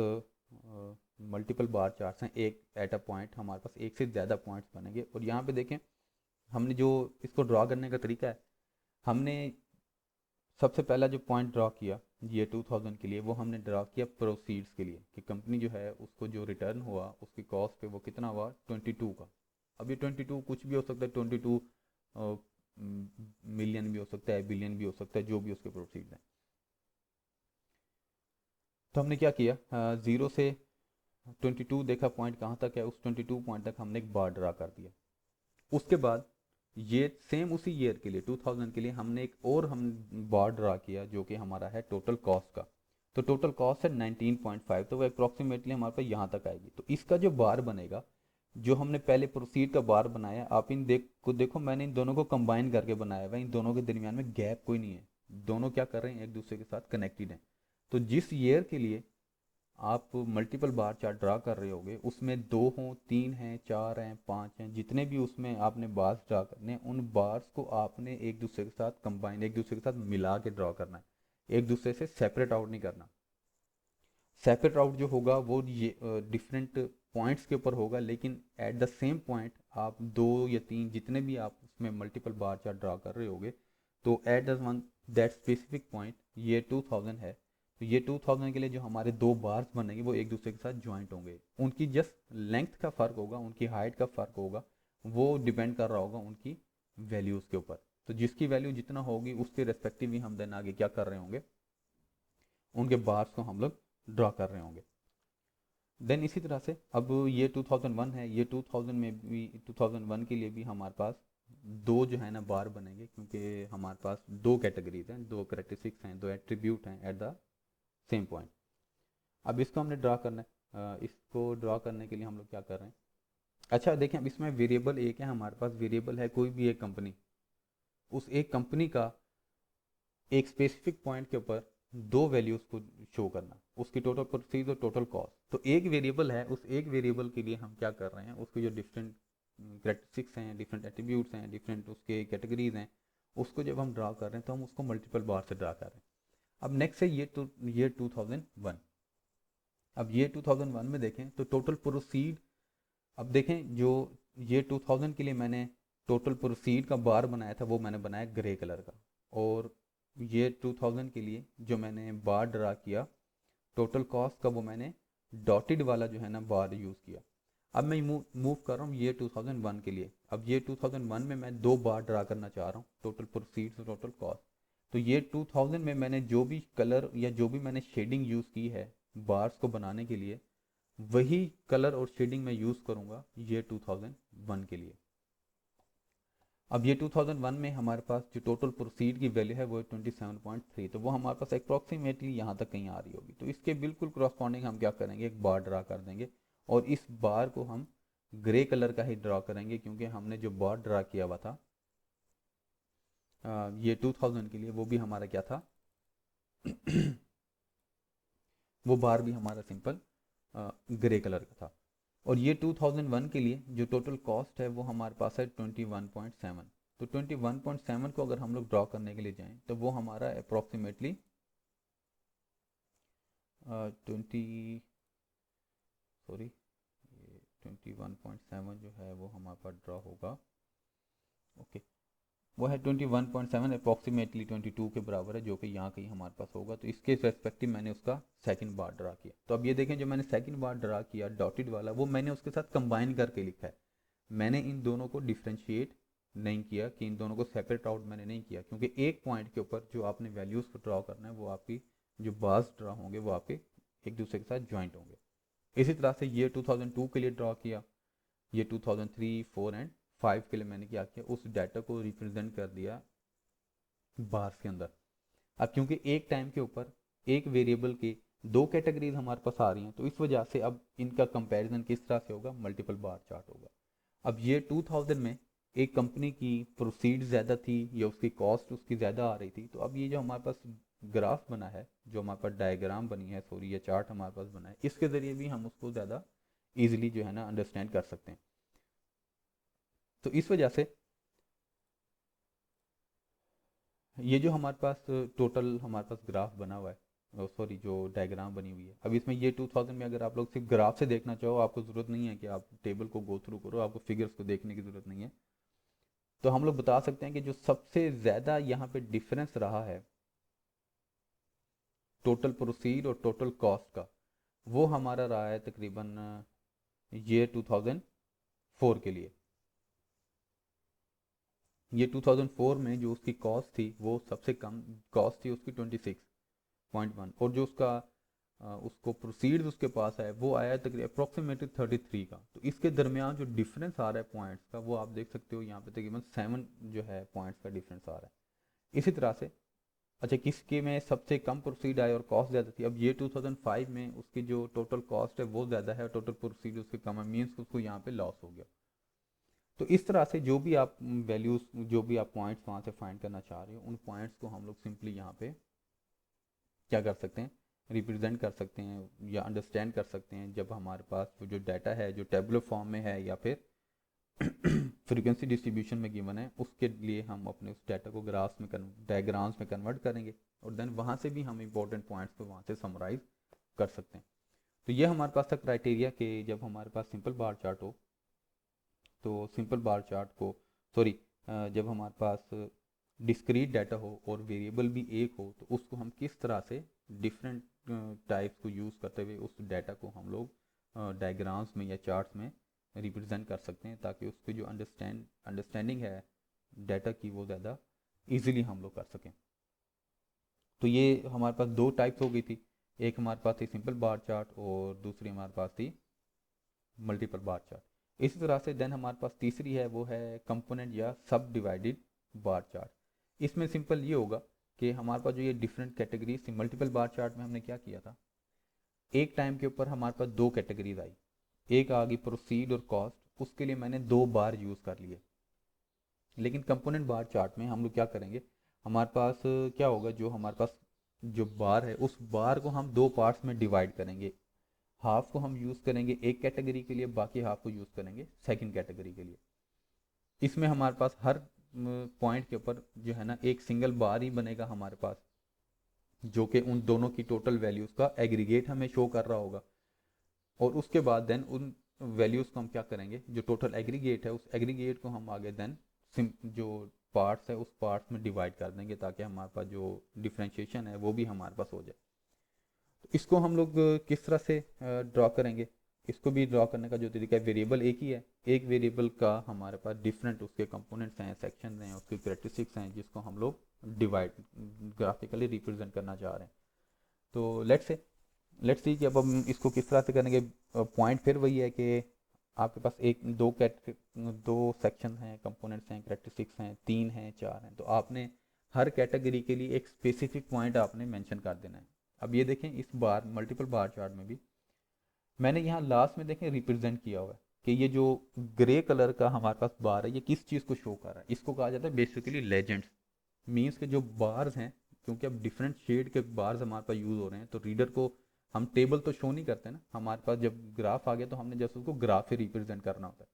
मल्टीपल बार चार्ट्स हैं, एक एट अ पॉइंट हमारे पास एक से ज़्यादा पॉइंट्स बनेंगे। और यहाँ पे देखें हमने जो इसको ड्रा करने का तरीका है, हमने सबसे पहला जो पॉइंट ड्रा किया ये 2000 के लिए, वो हमने ड्रा किया प्रोसीड्स के लिए, कि कंपनी जो है उसको जो रिटर्न हुआ उसकी कॉस्ट पे वो कितना हुआ, 22 का। अब ये 22 कुछ भी हो सकता है, 22 मिलियन भी हो सकता है, बिलियन भी हो सकता है, जो भी उसके प्रोसीड्स हैं। तो हमने क्या किया, 0 से 22 देखा पॉइंट कहाँ तक है, उस 22 पॉइंट तक हमने एक बार ड्रा कर दिया। उसके बाद ये सेम उसी ईयर के लिए 2000 के लिए हमने एक और हम बार ड्रा किया, जो कि हमारा है टोटल कॉस्ट का। तो टोटल कॉस्ट है 19.5, तो वो अप्रॉक्सीमेटली हमारे पास यहाँ तक आएगी। तो इसका जो बार बनेगा, जो हमने पहले प्रोसीड का बार बनाया, आप इन देखो मैंने इन दोनों को कंबाइन करके बनाया हुआ है, इन दोनों के दरमियान में गैप कोई नहीं है, दोनों क्या कर रहे हैं, एक दूसरे के साथ कनेक्टेड हैं। तो जिस ईयर के लिए आप मल्टीपल बार चार्ट ड्रा कर रहे होगे, उसमें 2 हों, 3 हैं, 4 हैं, 5 हैं, जितने भी उसमें आपने बार्स ड्रा करने हैं, उन बार्स को आपने एक दूसरे के साथ कंबाइन, एक दूसरे के साथ मिला के ड्रा करना है, एक दूसरे से सेपरेट आउट नहीं करना। सेपरेट आउट जो होगा वो ये डिफरेंट पॉइंट्स के ऊपर होगा, लेकिन एट द सेम पॉइंट आप 2 या 3 जितने भी आप उसमें मल्टीपल बार चार्ट ड्रा कर रहे होगे, तो at the one that specific point, ये 2000 है, तो ये 2000 के लिए जो हमारे दो बार्स बनेंगे वो एक दूसरे के साथ ज्वाइंट होंगे। उनकी जस्ट लेंथ का फ़र्क होगा, उनकी हाइट का फ़र्क होगा, वो डिपेंड कर रहा होगा उनकी वैल्यूज़ के ऊपर। तो जिसकी वैल्यू जितना होगी उसके रेस्पेक्टिव ही हम देन आगे क्या कर रहे होंगे, उनके बार्स को हम लोग ड्रा कर रहे होंगे। देन इसी तरह से अब ये 2001 है, ये 2000 में भी, 2001 के लिए भी हमारे पास दो जो है ना बार बनेंगे, क्योंकि हमारे पास दो कैटेगरीज हैं, दो करेक्टरिस्टिक्स हैं, दो एट्रीब्यूट हैं एट द सेम पॉइंट। अब इसको हमने ड्रा करना है, इसको ड्रा करने के लिए हम लोग क्या कर रहे हैं, अच्छा देखें, अब इसमें वेरिएबल एक है, हमारे पास वेरिएबल है कोई भी एक कंपनी, उस एक कंपनी का एक स्पेसिफिक पॉइंट के ऊपर दो वैल्यूज़ को शो करना, उसकी टोटल प्रोसीड और टोटल कॉस्ट। तो एक वेरिएबल है, उस एक वेरिएबल के लिए हम क्या कर रहे हैं, उसके जो डिफरेंट करेक्टरिस्टिक्स हैं, डिफरेंट एट्रीब्यूट्स हैं, डिफरेंट उसके कैटेगरीज हैं, उसको जब हम ड्रा कर रहे हैं तो हम उसको मल्टीपल बार से ड्रा कर रहे हैं। अब नेक्स्ट है ये 2001। अब ये 2001 में देखें तो टोटल प्रोसीड, अब देखें जो ये 2000 के लिए मैंने टोटल प्रोसीड का बार बनाया था वो मैंने बनाया ग्रे कलर का, और ये 2000 के लिए जो मैंने बार ड्रा किया टोटल कॉस्ट का, वो मैंने डॉटेड वाला जो है ना बार यूज़ किया। अब मैं मूव कर रहा हूँ ये 2001 के लिए। अब ये 2001 में मैं दो बार ड्रा करना चाह रहा हूँ, टोटल प्रोसीड्स और टोटल कॉस्ट। तो ये 2000 में मैंने जो भी कलर या जो भी मैंने शेडिंग यूज़ की है बार्स को बनाने के लिए, वही कलर और शेडिंग मैं यूज़ करूँगा ये 2001 के लिए। अब ये 2001 में हमारे पास जो टोटल प्रोसीड की वैल्यू है वो है 27.3, तो वो हमारे पास अप्रॉक्सीमेटली यहाँ तक कहीं आ रही होगी। तो इसके बिल्कुल क्रॉसपॉन्डिंग हम क्या करेंगे, एक बार ड्रा कर देंगे, और इस बार को हम ग्रे कलर का ही ड्रा करेंगे, क्योंकि हमने जो बार ड्रा किया हुआ था ये 2000 के लिए वो भी हमारा क्या था वो बार भी हमारा सिंपल ग्रे कलर का था। और ये 2001 के लिए जो टोटल कॉस्ट है वो हमारे पास है 21.7। तो 21.7 को अगर हम लोग ड्रॉ करने के लिए जाएं तो वो हमारा अप्रोक्सीमेटली 21.7 जो है वो हमारे पास ड्रॉ होगा, ओके, वो है 21.7 अप्रॉक्सीमेटली 22 के बराबर है, जो कि यहाँ कहीं हमारे पास होगा। तो इसके रेस्पेक्टिव मैंने उसका सेकंड बार ड्रा किया। तो अब ये देखें, जो मैंने सेकंड बार ड्रा किया डॉटेड वाला, वो मैंने उसके साथ कंबाइन करके लिखा है। मैंने इन दोनों को डिफ्रेंशिएट नहीं किया, कि इन दोनों को सेपरेट आउट मैंने नहीं किया, क्योंकि एक पॉइंट के ऊपर जो आपने वैल्यूज़ को ड्रॉ करना है वो आपकी जो बार्स ड्रा होंगे वो आपके एक दूसरे के साथ ज्वाइंट होंगे। इसी तरह से ये 2002 के लिए ड्रॉ किया, ये 2003, 4 एंड 5 के लिए मैंने क्या किया, उस डाटा को रिप्रेजेंट कर दिया बार्स के अंदर। अब क्योंकि एक टाइम के ऊपर एक वेरिएबल के दो कैटेगरीज हमारे पास आ रही हैं, तो इस वजह से अब इनका कंपैरिजन किस तरह से होगा, मल्टीपल बार चार्ट होगा। अब ये 2000 में एक कंपनी की प्रोसीड ज़्यादा थी या उसकी कॉस्ट उसकी ज़्यादा आ रही थी, तो अब ये जो हमारे पास ग्राफ बना है, जो हमारे पास डायग्राम बनी है, सॉरी, ये चार्ट हमारे पास बना है, इसके ज़रिए भी हम उसको ज़्यादा ईजिली जो है ना अंडरस्टैंड कर सकते हैं। तो इस वजह से ये जो हमारे पास टोटल हमारे पास ग्राफ बना हुआ है, सॉरी, जो डायग्राम बनी हुई है, अब इसमें ये 2000 में अगर आप लोग सिर्फ ग्राफ से देखना चाहो, आपको ज़रूरत नहीं है कि आप टेबल को गो थ्रू करो, आपको फिगर्स को देखने की ज़रूरत नहीं है। तो हम लोग बता सकते हैं कि जो सबसे ज़्यादा यहाँ पे डिफरेंस रहा है टोटल प्रोसीड और टोटल कॉस्ट का, वो हमारा रहा है तकरीबन ये 2004 के लिए। ये 2004 में जो उसकी कॉस्ट थी वो सबसे कम कॉस्ट थी उसकी 26.1, और जो उसका उसको प्रोसीड्स उसके पास है वो आया तकरीबन अप्रॉक्सीमेटली 33 का। तो इसके दरमियान जो डिफरेंस आ रहा है पॉइंट्स का, वो आप देख सकते हो यहाँ पे तकरीबन 7 जो है पॉइंट्स का डिफरेंस आ रहा है। इसी तरह से अच्छा, किसके में सबसे कम प्रोसीड आए और कॉस्ट ज़्यादा थी, अब ये 2005 में उसकी जो टोटल कॉस्ट है वो ज़्यादा है और टोटल प्रोसीड उसके कम है, मीन्स उसको यहाँ पे लॉस हो गया। तो इस तरह से जो भी आप वैल्यूज़, जो भी आप पॉइंट्स वहाँ से फाइंड करना चाह रहे हो, उन पॉइंट्स को हम लोग सिंपली यहाँ पे क्या कर सकते हैं, रिप्रेजेंट कर सकते हैं या अंडरस्टैंड कर सकते हैं, जब हमारे पास जो डाटा है जो टेबुलर फॉर्म में है या फिर फ्रीक्वेंसी डिस्ट्रीब्यूशन में गिवन है, उसके लिए हम अपने उस डाटा को ग्राफ्स में डायग्राम्स में कन्वर्ट करेंगे, और देन वहाँ से भी हम इंपॉर्टेंट पॉइंट्स को वहाँ से समराइज कर सकते हैं। तो ये हमारे पास था क्राइटेरिया कि जब हमारे पास सिंपल बार चार्ट हो, तो सिंपल बार चार्ट को, सॉरी, जब हमारे पास डिस्क्रीट डाटा हो और वेरिएबल भी एक हो, तो उसको हम किस तरह से डिफरेंट टाइप्स को यूज़ करते हुए उस डाटा को हम लोग डायग्राम्स में या चार्ट्स में रिप्रेजेंट कर सकते हैं, ताकि उसकी जो अंडरस्टैंडिंग है डाटा की वो ज़्यादा इजीली हम लोग कर सकें। तो ये हमारे पास दो टाइप्स हो गई थी, एक हमारे पास थी सिंपल बार चार्ट और दूसरी हमारे पास थी मल्टीपल बार चार्ट। इसी तरह से देन हमारे पास तीसरी है, वो है कंपोनेंट या सब डिवाइडेड बार चार्ट। इसमें सिंपल ये होगा कि हमारे पास जो ये डिफरेंट कैटेगरीज थी, मल्टीपल बार चार्ट में हमने क्या किया था, एक टाइम के ऊपर हमारे पास दो कैटेगरीज आई, एक आ गई प्रोसीड और कॉस्ट, उसके लिए मैंने दो बार यूज़ कर लिए। लेकिन कंपोनेंट बार चार्ट में हम लोग क्या करेंगे, हमारे पास क्या होगा, जो हमारे पास जो बार है उस बार को हम दो पार्ट्स में डिवाइड करेंगे, हाफ को हम यूज़ करेंगे एक कैटेगरी के लिए, बाकी हाफ को यूज़ करेंगे सेकंड कैटेगरी के लिए। इसमें हमारे पास हर पॉइंट के ऊपर जो है ना एक सिंगल बार ही बनेगा हमारे पास, जो कि उन दोनों की टोटल वैल्यूज़ का एग्रीगेट हमें शो कर रहा होगा। और उसके बाद देन उन वैल्यूज़ को हम क्या करेंगे, जो टोटल एग्रीगेट है उस एग्रीगेट को हम आगे देन जो पार्ट्स है उस पार्ट्स में डिवाइड कर देंगे, ताकि हमारे पास जो डिफ्रेंशिएशन है वो भी हमारे पास हो जाए। तो इसको हम लोग किस तरह से ड्रॉ करेंगे, इसको भी ड्रॉ करने का जो तरीका है, वेरिएबल एक ही है, एक वेरिएबल का हमारे पास डिफरेंट उसके कंपोनेंट्स हैं, सेक्शन हैं, उसकी कैरेक्टरिस्टिक्स हैं, जिसको हम लोग डिवाइड ग्राफिकली रिप्रेजेंट करना चाह रहे हैं। तो लेट्स सी कि अब हम इसको किस तरह से करेंगे। पॉइंट फिर वही है कि आपके पास एक दो सेक्शन हैं, कंपोनेंट्स हैं, कैरेक्टरिस्टिक्स हैं, तीन हैं, चार हैं, तो आपने हर कैटेगरी के लिए एक स्पेसिफिक पॉइंट आपने मेंशन कर देना है। अब ये देखें, इस बार मल्टीपल बार चार्ट में भी मैंने यहाँ लास्ट में देखें रिप्रेजेंट किया हुआ है कि ये जो ग्रे कलर का हमारे पास बार है ये किस चीज़ को शो कर रहा है, इसको कहा जाता है बेसिकली लेजेंड्स। मीन्स के जो बार्स हैं, क्योंकि अब डिफरेंट शेड के बार्स हमारे पास यूज़ हो रहे हैं, तो रीडर को हम टेबल तो शो नहीं करते ना, हमारे पास जब ग्राफ आ गया तो हमने जैसे उसको ग्राफ ही रिप्रेजेंट करना होता है।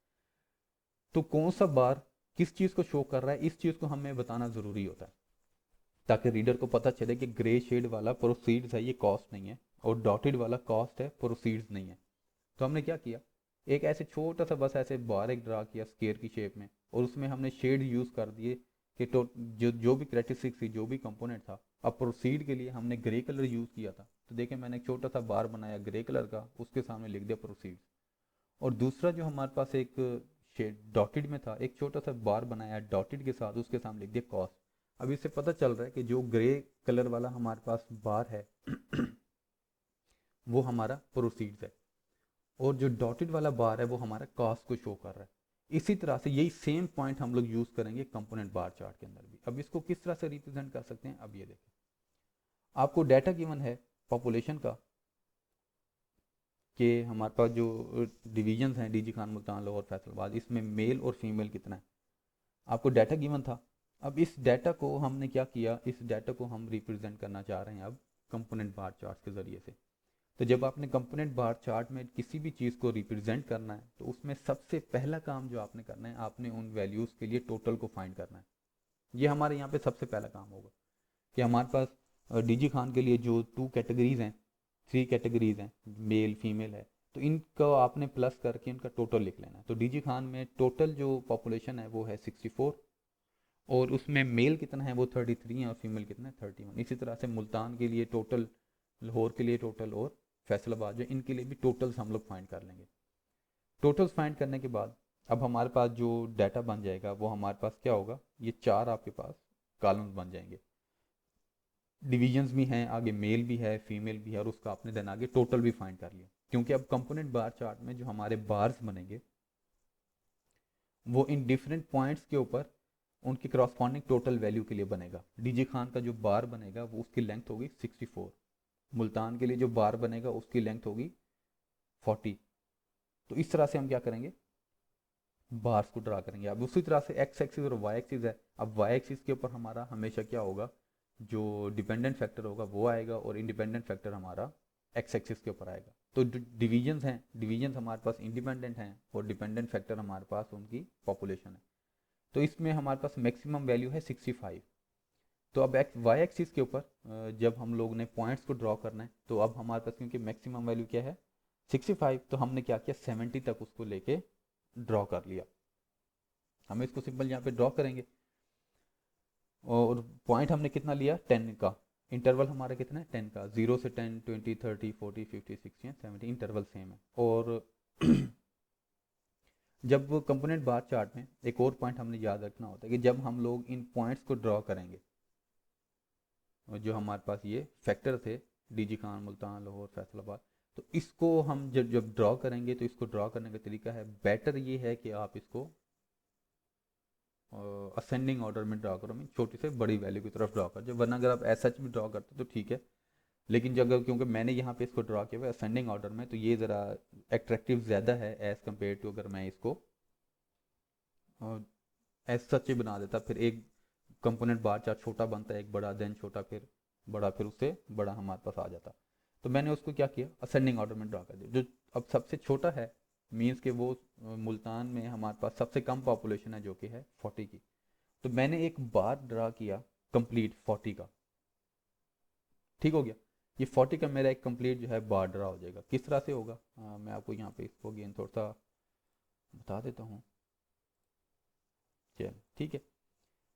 तो कौन सा बार किस चीज़ को शो कर रहा है, इस चीज़ को हमें बताना ज़रूरी होता है, ताकि रीडर को पता चले कि ग्रे शेड वाला प्रोसीड्स है, ये कॉस्ट नहीं है, और डॉटेड वाला कॉस्ट है, प्रोसीड्स नहीं है। तो हमने क्या किया, एक ऐसे छोटा सा बस ऐसे बार एक ड्रा किया स्केयर की शेप में, और उसमें हमने शेड यूज़ कर दिए कि तो जो जो भी करेक्टरिस्टिक्स थी, जो भी कंपोनेंट था, अब प्रोसीड के लिए हमने ग्रे कलर यूज़ किया था। तो देखें मैंने एक छोटा सा बार बनाया ग्रे कलर का, उसके सामने लिख दिया प्रोसीड। और दूसरा जो हमारे पास एक शेड डॉटेड में था, एक छोटा सा बार बनाया डॉटेड के साथ, उसके सामने लिख दिया कॉस्ट। अब इससे पता चल रहा है कि जो ग्रे कलर वाला हमारे पास बार है वो हमारा प्रोसीड्स है, और जो डॉटेड वाला बार है वो हमारा कॉस्ट को शो कर रहा है। इसी तरह से यही सेम पॉइंट हम लोग यूज करेंगे कंपोनेंट बार चार्ट के अंदर भी। अब इसको किस तरह से रिप्रेजेंट कर सकते हैं, अब ये देखें, आपको डाटा गिवन है पॉपुलेशन का, कि हमारे पास जो डिवीजन हैं डीजी खान, मुल्तान, लाहौर, फैसलाबाद, इसमें मेल और फीमेल कितना है, आपको डाटा गिवन था। अब इस डाटा को हमने क्या किया, इस डाटा को हम रिप्रेजेंट करना चाह रहे हैं अब कंपोनेंट बार चार्ट के ज़रिए से। तो जब आपने कंपोनेंट बार चार्ट में किसी भी चीज़ को रिप्रेजेंट करना है, तो उसमें सबसे पहला काम जो आपने करना है, आपने उन वैल्यूज़ के लिए टोटल को फाइंड करना है। ये हमारे यहाँ पे सबसे पहला काम होगा कि हमारे पास डीजी खान के लिए जो 2 कैटेगरीज हैं, 3 कैटेगरीज हैं, मेल फीमेल है, तो इनको आपने प्लस करके इनका टोटल लिख लेना है। तो डीजी खान में टोटल जो पॉपुलेशन है वो है 64, और उसमें मेल कितना है वो 33 है, और फीमेल कितना है 31। इसी तरह से मुल्तान के लिए टोटल, लाहौर के लिए टोटल, और फैसलाबाद जो, इनके लिए भी टोटल्स हम लोग फाइंड कर लेंगे। टोटल्स फाइंड करने के बाद अब हमारे पास जो डाटा बन जाएगा वो हमारे पास क्या होगा, ये 4 आपके पास कॉलम्स बन जाएंगे। डिविजन्स भी हैं, आगे मेल भी है, फीमेल भी है, और उसका आपने देन आगे टोटल भी फाइंड कर लिया। क्योंकि अब कंपोनेंट बार चार्ट में जो हमारे बार्स बनेंगे वो इन डिफरेंट पॉइंट्स के ऊपर उनकी करस्पॉन्डिंग टोटल वैल्यू के लिए बनेगा। डीजे खान का जो बार बनेगा वो उसकी लेंथ होगी 64, मुल्तान के लिए जो बार बनेगा उसकी लेंथ होगी 40। तो इस तरह से हम क्या करेंगे, बार्स को ड्रा करेंगे। अब उसी तरह से एक्स एक्सिस और वाई एक्सिस है, अब वाई एक्सिस के ऊपर हमारा हमेशा क्या होगा, जो डिपेंडेंट फैक्टर होगा वो आएगा, और इंडिपेंडेंट फैक्टर हमारा एक्स एक्सिस के ऊपर आएगा। तो डिवीजन्स हैं, डिवीजन्स हमारे पास इंडिपेंडेंट हैं, और डिपेंडेंट फैक्टर हमारे पास उनकी पॉपुलेशन है। तो इसमें हमारे पास मैक्सिमम वैल्यू है 65। तो अब एक्स वाई एक्सिस के ऊपर जब हम लोग ने पॉइंट्स को ड्रॉ करना है, तो अब हमारे पास क्योंकि मैक्सिमम वैल्यू क्या है 65, तो हमने क्या किया 70 तक उसको लेके ड्रॉ कर लिया। हम इसको सिंपल यहाँ पे ड्रॉ करेंगे, और पॉइंट हमने कितना लिया 10 का, इंटरवल हमारा कितना है 10 का, 0 से 10, 20, 30, 40, 50, 60 70, इंटरवल सेम है। और जब कंपोनेंट बार चार्ट में एक और पॉइंट हमने याद रखना होता है कि जब हम लोग इन पॉइंट्स को ड्रॉ करेंगे, जो हमारे पास ये फैक्टर थे डीजी खान, मुल्तान, लाहौर, फैसलाबाद, तो इसको हम जब जब ड्रॉ करेंगे, तो इसको ड्रॉ करने का तरीका है, बेटर ये है कि आप इसको असेंडिंग ऑर्डर में ड्रॉ करो, मीन छोटी से बड़ी वैल्यू की तरफ ड्रॉ कर जो, वरना अगर आप ऐसा भी ड्रॉ करते तो ठीक है, लेकिन जब क्योंकि मैंने यहाँ पे इसको ड्रॉ किया हुआ असेंडिंग ऑर्डर में, तो ये ज़रा एट्रैक्टिव ज़्यादा है एज़ कम्पेयर टू अगर मैं इसको एज सच ही बना देता। फिर एक कंपोनेंट बार चार्ट छोटा बनता है, एक बड़ा, देन छोटा, फिर बड़ा, फिर उससे बड़ा हमारे पास आ जाता। तो मैंने उसको क्या किया, असेंडिंग ऑर्डर में ड्रा कर दिया। जो अब सबसे छोटा है, मीन्स के वो मुल्तान में हमारे पास सबसे कम पॉपुलेशन है जो कि है 40 की। तो मैंने एक बार ड्रा किया कंप्लीट 40 का, ठीक हो गया। ये 40 का मेरा एक कंप्लीट जो है बार ड्रा हो जाएगा। किस तरह से होगा, मैं आपको यहाँ पे इसको अगेन थोड़ा सा बता देता हूँ। चल ठीक है,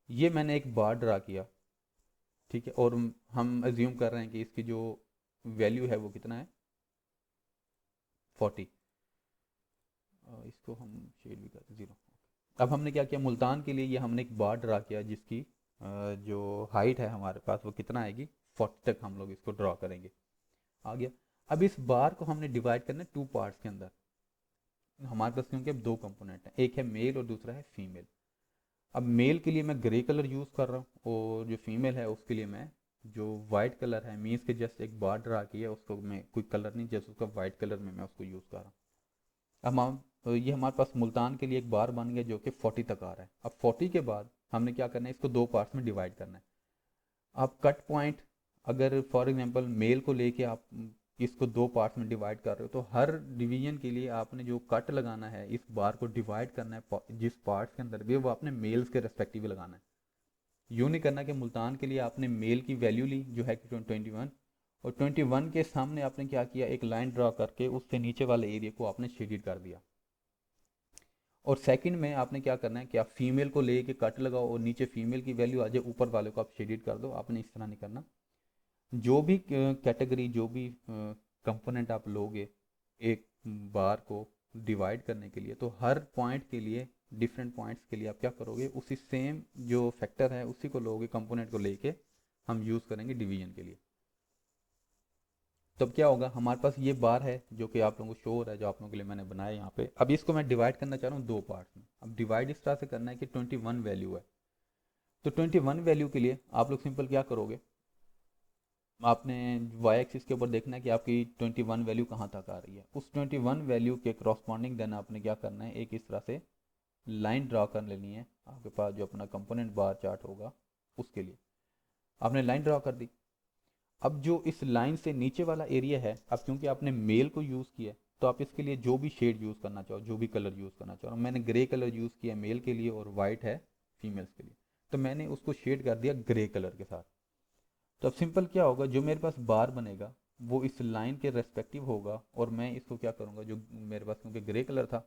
ये मैंने एक बार ड्रा किया, ठीक है, और हम एज्यूम कर रहे हैं कि इसकी जो वैल्यू है वो कितना है 40। इसको हम शेड भी करते 0। अब हमने क्या किया, मुल्तान के लिए ये हमने एक बार ड्रा किया जिसकी जो हाइट है हमारे पास वो कितना आएगी 40 तक हम लोग इसको ड्रॉ करेंगे। आ गया। अब इस बार को हमने डिवाइड करना है 2 पार्ट्स के अंदर। हमारे पास क्योंकि अब 2 कंपोनेंट हैं, एक है मेल और दूसरा है फीमेल। अब मेल के लिए मैं ग्रे कलर यूज़ कर रहा हूँ, और जो फीमेल है उसके लिए मैं जो वाइट कलर है, मीन्स के जस्ट एक बार ड्रा किया उसको, मैं कोई कलर नहीं, जस्ट उसका वाइट कलर में मैं उसको यूज़ कर रहा हूँ। अब हम ये हमारे पास मुल्तान के लिए एक बार बन गया जो कि 40 तक आ रहा है। अब 40 के बाद हमने क्या करना है, इसको 2 पार्ट्स में डिवाइड करना है। आप कट पॉइंट, अगर फॉर एग्जांपल मेल को लेके आप इसको दो पार्ट्स में डिवाइड कर रहे हो, तो हर डिवीजन के लिए आपने जो कट लगाना है, इस बार को डिवाइड करना है जिस पार्ट्स के अंदर भी, वो आपने मेल्स के रेस्पेक्टिव लगाना है। यूँ नहीं करना कि मुल्तान के लिए आपने मेल की वैल्यू ली जो है कि 21, और 21 के सामने आपने क्या किया, एक लाइन ड्रा करके उससे नीचे वाले एरिया को आपने शेडेड कर दिया। और सेकंड में आपने क्या करना है कि आप फीमेल को लेके कट लगाओ और नीचे फीमेल की वैल्यू आ जाए, ऊपर वाले को आप शेडेड कर दो। आपने इस तरह नहीं करना। जो भी कैटेगरी, जो भी कंपोनेंट आप लोगे एक बार को डिवाइड करने के लिए, तो हर पॉइंट के लिए, डिफरेंट पॉइंट्स के लिए आप क्या करोगे, उसी सेम जो फैक्टर है उसी को लोगे, कंपोनेंट को लेके हम यूज़ करेंगे डिवीजन के लिए। तब क्या होगा, हमारे पास ये बार है जो कि आप लोगों को शो हो रहा है, जो आप लोगों के लिए मैंने बनाया यहाँ पे। अब इसको मैं डिवाइड करना चाह रहा हूँ दो पार्ट्स में। अब डिवाइड इस तरह से करना है कि 21 वैल्यू है, तो 21 वैल्यू के लिए आप लोग सिंपल क्या करोगे, आपने वाई एक्सिस के ऊपर देखना है कि आपकी 21 वैल्यू कहाँ तक आ रही है। उस 21 वैल्यू के करस्पॉन्डिंग देन आपने क्या करना है, एक इस तरह से लाइन ड्रा कर लेनी है आपके पास जो अपना कंपोनेंट बार चार्ट होगा उसके लिए। आपने लाइन ड्रा कर दी। अब जो इस लाइन से नीचे वाला एरिया है, अब क्योंकि आपने मेल को यूज़ किया है, तो आप इसके लिए जो भी शेड यूज़ करना चाहो, जो भी कलर यूज़ करना चाहो, मैंने ग्रे कलर यूज़ किया मेल के लिए और वाइट है फीमेल्स के लिए, तो मैंने उसको शेड कर दिया ग्रे कलर के साथ। तो अब सिंपल क्या होगा, जो मेरे पास बार बनेगा वो इस लाइन के रेस्पेक्टिव होगा, और मैं इसको क्या करूँगा, जो मेरे पास क्योंकि ग्रे कलर था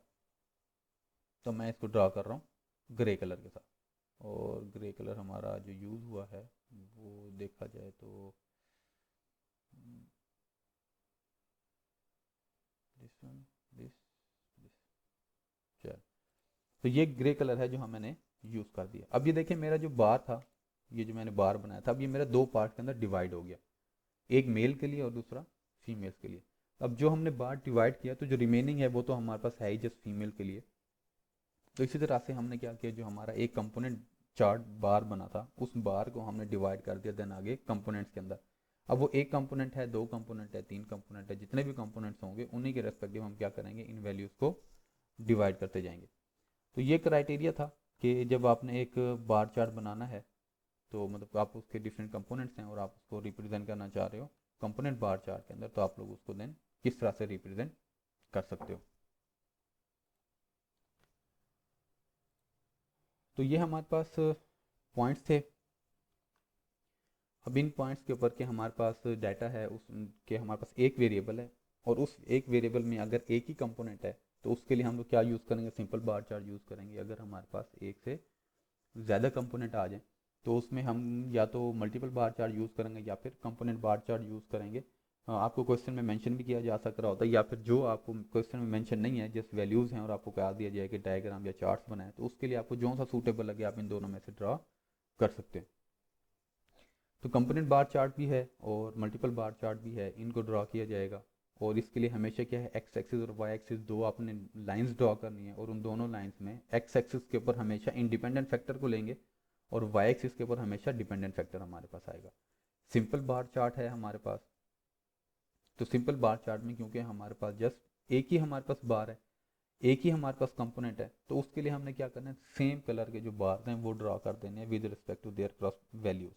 तो मैं इसको ड्रा कर रहा हूँ ग्रे कलर के साथ। और ग्रे कलर हमारा जो यूज़ हुआ है वो देखा जाए तो दिस वन, दिस दिस, चल, तो ये ग्रे कलर है जो हम मैंने यूज़ कर दिया। अब ये देखिए मेरा जो बार था, ये जो मैंने बार बनाया था, अब ये मेरा दो पार्ट के अंदर डिवाइड हो गया, एक मेल के लिए और दूसरा फीमेल्स के लिए। अब जो हमने बार डिवाइड किया, तो जो रिमेनिंग है वो तो हमारे पास है ही जस्ट फीमेल के लिए। तो इसी तरह से हमने क्या किया, जो हमारा एक कंपोनेंट चार्ट बार बना था, उस बार को हमने डिवाइड कर दिया देन आगे कंपोनेंट्स के अंदर। अब वो एक कंपोनेंट है, दो कंपोनेंट है, तीन कंपोनेंट है, जितने भी कंपोनेंट्स होंगे उन्हीं के रेस्पेक्टिव हम क्या करेंगे, इन वैल्यूज़ को डिवाइड करते जाएंगे। तो ये क्राइटेरिया था कि जब आपने एक बार चार्ट बनाना है, तो मतलब आप उसके डिफरेंट कंपोनेंट्स हैं और आप उसको रिप्रेजेंट करना चाह रहे हो कंपोनेंट बार चार्ट के अंदर, तो आप लोग उसको देन किस तरह से रिप्रेजेंट कर सकते हो। तो ये हमारे पास पॉइंट्स थे। अब इन पॉइंट्स के ऊपर के हमारे पास डाटा है, उस के हमारे पास एक वेरिएबल है, और उस एक वेरिएबल में अगर एक ही कंपोनेंट है तो उसके लिए हम लोग क्या यूज़ करेंगे, सिंपल बार चार्ट यूज़ करेंगे। अगर हमारे पास एक से ज़्यादा कंपोनेंट आ जाए तो उसमें हम या तो मल्टीपल बार चार्ट यूज़ करेंगे या फिर कंपोनेंट बार चार्ट यूज़ करेंगे। आपको क्वेश्चन में मेंशन भी किया जा सक रहा होता है, या फिर जो आपको क्वेश्चन में मेंशन नहीं है, जस्ट वैल्यूज़ हैं और आपको कहा दिया जाए कि डायग्राम या चार्ट्स बनाए, तो उसके लिए आपको जो सा सूटेबल लगे आप इन दोनों में से ड्रा कर सकते हैं। तो कंपोनेंट बार चार्ट भी है और मल्टीपल बार चार्ट भी है, इनको ड्रा किया जाएगा। और इसके लिए हमेशा क्या है, एक्स एक्सिस और वाई एक्सिस दो आपने लाइंस ड्रा करनी है, और उन दोनों लाइंस में एक्स एक्सिस के ऊपर हमेशा इंडिपेंडेंट फैक्टर को लेंगे और वाई एक्सिस के ऊपर हमेशा डिपेंडेंट फैक्टर हमारे पास आएगा। सिंपल बार चार्ट है हमारे पास, तो सिंपल बार चार्ट में क्योंकि हमारे पास जस्ट एक ही हमारे पास बार है, एक ही हमारे पास कंपोनेंट है, तो उसके लिए हमने क्या करना है, सेम कलर के जो बार हैं वो ड्रा कर देने हैं with respect to their cross values.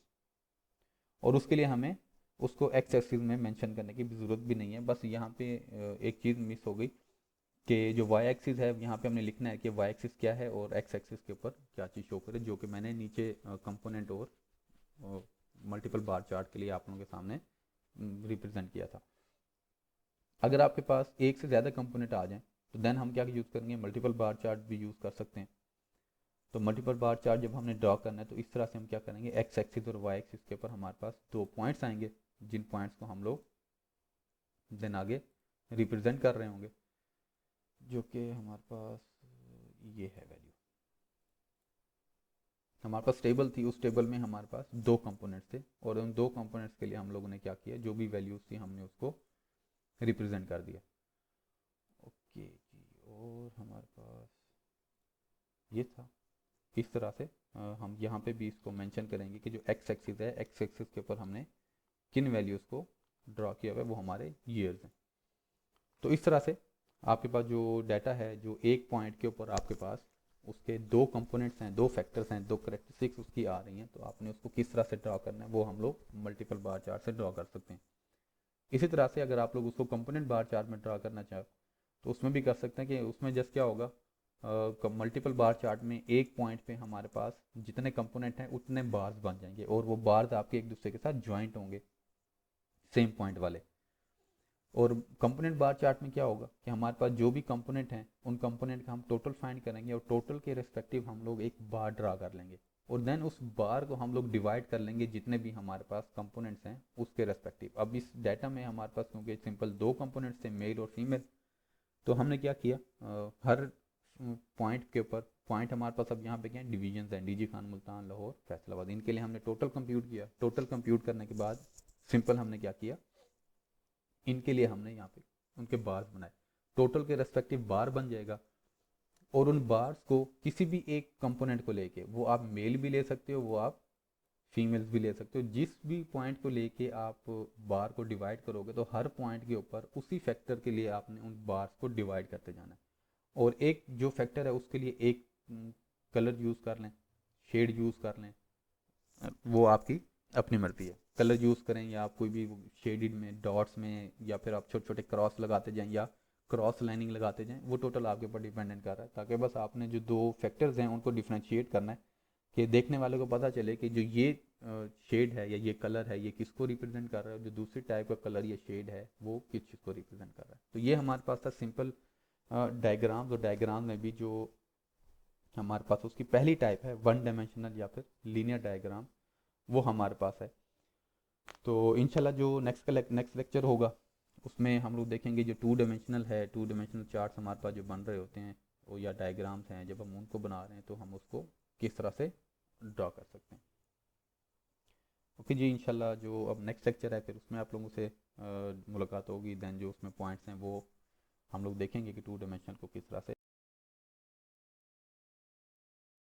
और उसके लिए हमें उसको एक्स एक्सिस में मेंशन करने की भी ज़रूरत भी नहीं है। बस यहाँ पे एक चीज़ मिस हो गई कि जो वाई एक्सिस है यहाँ पे हमने लिखना है कि वाई एक्सिस क्या है और एक्स एक्सिस के ऊपर क्या चीज़ शो करे, जो कि मैंने नीचे कंपोनेंट और मल्टीपल बार चार्ट के लिए आप लोगों के सामने रिप्रेजेंट किया था। अगर आपके पास एक से ज़्यादा कंपोनेंट आ जाएं तो देन हम क्या यूज़ करेंगे, मल्टीपल बार चार्ट भी यूज़ कर सकते हैं। तो मल्टीपल बार चार्ट जब हमने ड्रॉ करना है तो इस तरह से हम क्या करेंगे, एक्स एक्सिस और वाई एक्सिस के ऊपर हमारे पास दो पॉइंट्स आएंगे, जिन पॉइंट्स को हम लोग देन आगे रिप्रेजेंट कर रहे होंगे, जो कि हमारे पास ये है वैल्यू। हमारे पास टेबल थी, उस टेबल में हमारे पास दो कंपोनेंट्स थे, और उन दो कंपोनेंट्स के लिए हम लोगों ने क्या किया, जो भी वैल्यूज थी हमने उसको रिप्रेजेंट कर दिया। ओके जी, और हमारे पास ये था। इस तरह से हम यहाँ पे भी इसको मेंशन करेंगे कि जो एक्स एक्सिस है, एक्स एक्सिस के ऊपर हमने किन वैल्यूज़ को ड्रॉ किया हुआ है वो हमारे ईयर्स हैं। तो इस तरह से आपके पास जो डाटा है, जो एक पॉइंट के ऊपर आपके पास उसके दो कंपोनेंट्स हैं, दो फैक्टर्स हैं, दो करेक्टरिस्टिक्स उसकी आ रही हैं, तो आपने उसको किस तरह से ड्रॉ करना है वो हम लोग मल्टीपल बार चार्ट से ड्रॉ कर सकते हैं। इसी तरह से अगर आप लोग उसको कंपोनेंट बार चार्ट में ड्रॉ करना चाहो तो उसमें भी कर सकते हैं कि उसमें जस्ट क्या होगा, मल्टीपल बार चार्ट में एक पॉइंट पे हमारे पास जितने कंपोनेंट हैं उतने बार्स बन जाएंगे और वो बार्स आपके एक दूसरे के साथ ज्वाइंट होंगे सेम पॉइंट वाले। और कंपोनेंट बार चार्ट में क्या होगा कि हमारे पास जो भी कंपोनेंट हैं उन कंपोनेंट का हम टोटल फाइंड करेंगे और टोटल के रेस्पेक्टिव हम लोग एक बार ड्रा कर लेंगे और देन उस बार को हम लोग डिवाइड कर लेंगे जितने भी हमारे पास कंपोनेंट्स हैं उसके रेस्पेक्टिव। अब इस डाटा में हमारे पास क्योंकि सिंपल दो कंपोनेंट्स थे, मेल और फीमेल, तो हमने क्या किया, हर पॉइंट के ऊपर पॉइंट हमारे पास अब यहाँ पे क्या डिवीजन हैं, डीजी खान, मुल्तान, लाहौर, फैसलाबाद, इनके लिए हमने टोटल कंप्यूट किया। टोटल कंप्यूट करने के बाद सिंपल हमने क्या किया, इनके लिए हमने यहाँ पे उनके बार्स बनाए, टोटल के रेस्पेक्टिव बार बन जाएगा। और उन बार्स को किसी भी एक कंपोनेंट को लेके, वो आप मेल भी ले सकते हो, वो आप फीमेल्स भी ले सकते हो, जिस भी पॉइंट को लेके आप बार को डिवाइड करोगे तो हर पॉइंट के ऊपर उसी फैक्टर के लिए आपने उन बार्स को डिवाइड करते जाना है। और एक जो फैक्टर है उसके लिए एक कलर यूज़ कर लें, शेड यूज़ कर लें, वो आपकी अपनी मर्जी है। कलर यूज़ करें या आप कोई भी शेडिड में, डॉट्स में, या फिर आप छोटे छोटे क्रॉस लगाते जाएं या क्रॉस लाइनिंग लगाते जाएं, वो टोटल आपके ऊपर डिपेंडेंट कर रहा है। ताकि बस आपने जो दो फैक्टर्स हैं उनको डिफ्रेंशिएट करना है कि देखने वाले को पता चले कि जो ये शेड है या ये कलर है ये किसको रिप्रेजेंट कर रहा है, जो दूसरी टाइप का कलर या शेड है वो किस चीज़ को रिप्रेजेंट कर रहा है। तो ये हमारे पास था सिंपल डायग्राम्स। और डायग्राम में भी जो हमारे पास उसकी पहली टाइप है वन डायमेंशनल या फिर लीनियर डायग्राम, वो हमारे पास है। तो इंशाल्लाह जो नेक्स्ट लेक्चर होगा उसमें हम लोग देखेंगे जो टू डायमेंशनल है, टू डायमेंशनल चार्ट्स हमारे पास जो बन रहे होते हैं वो या डायग्राम्स हैं, जब हम उनको बना रहे हैं तो हम उसको किस तरह से ड्रॉ कर सकते हैं। ओके जी, इंशाल्लाह जो अब नेक्स्ट लेक्चर है फिर उसमें आप लोगों से मुलाकात होगी। दैन जो उसमें पॉइंट्स हैं वो हम लोग देखेंगे कि टू डायमेंशनल को किस तरह से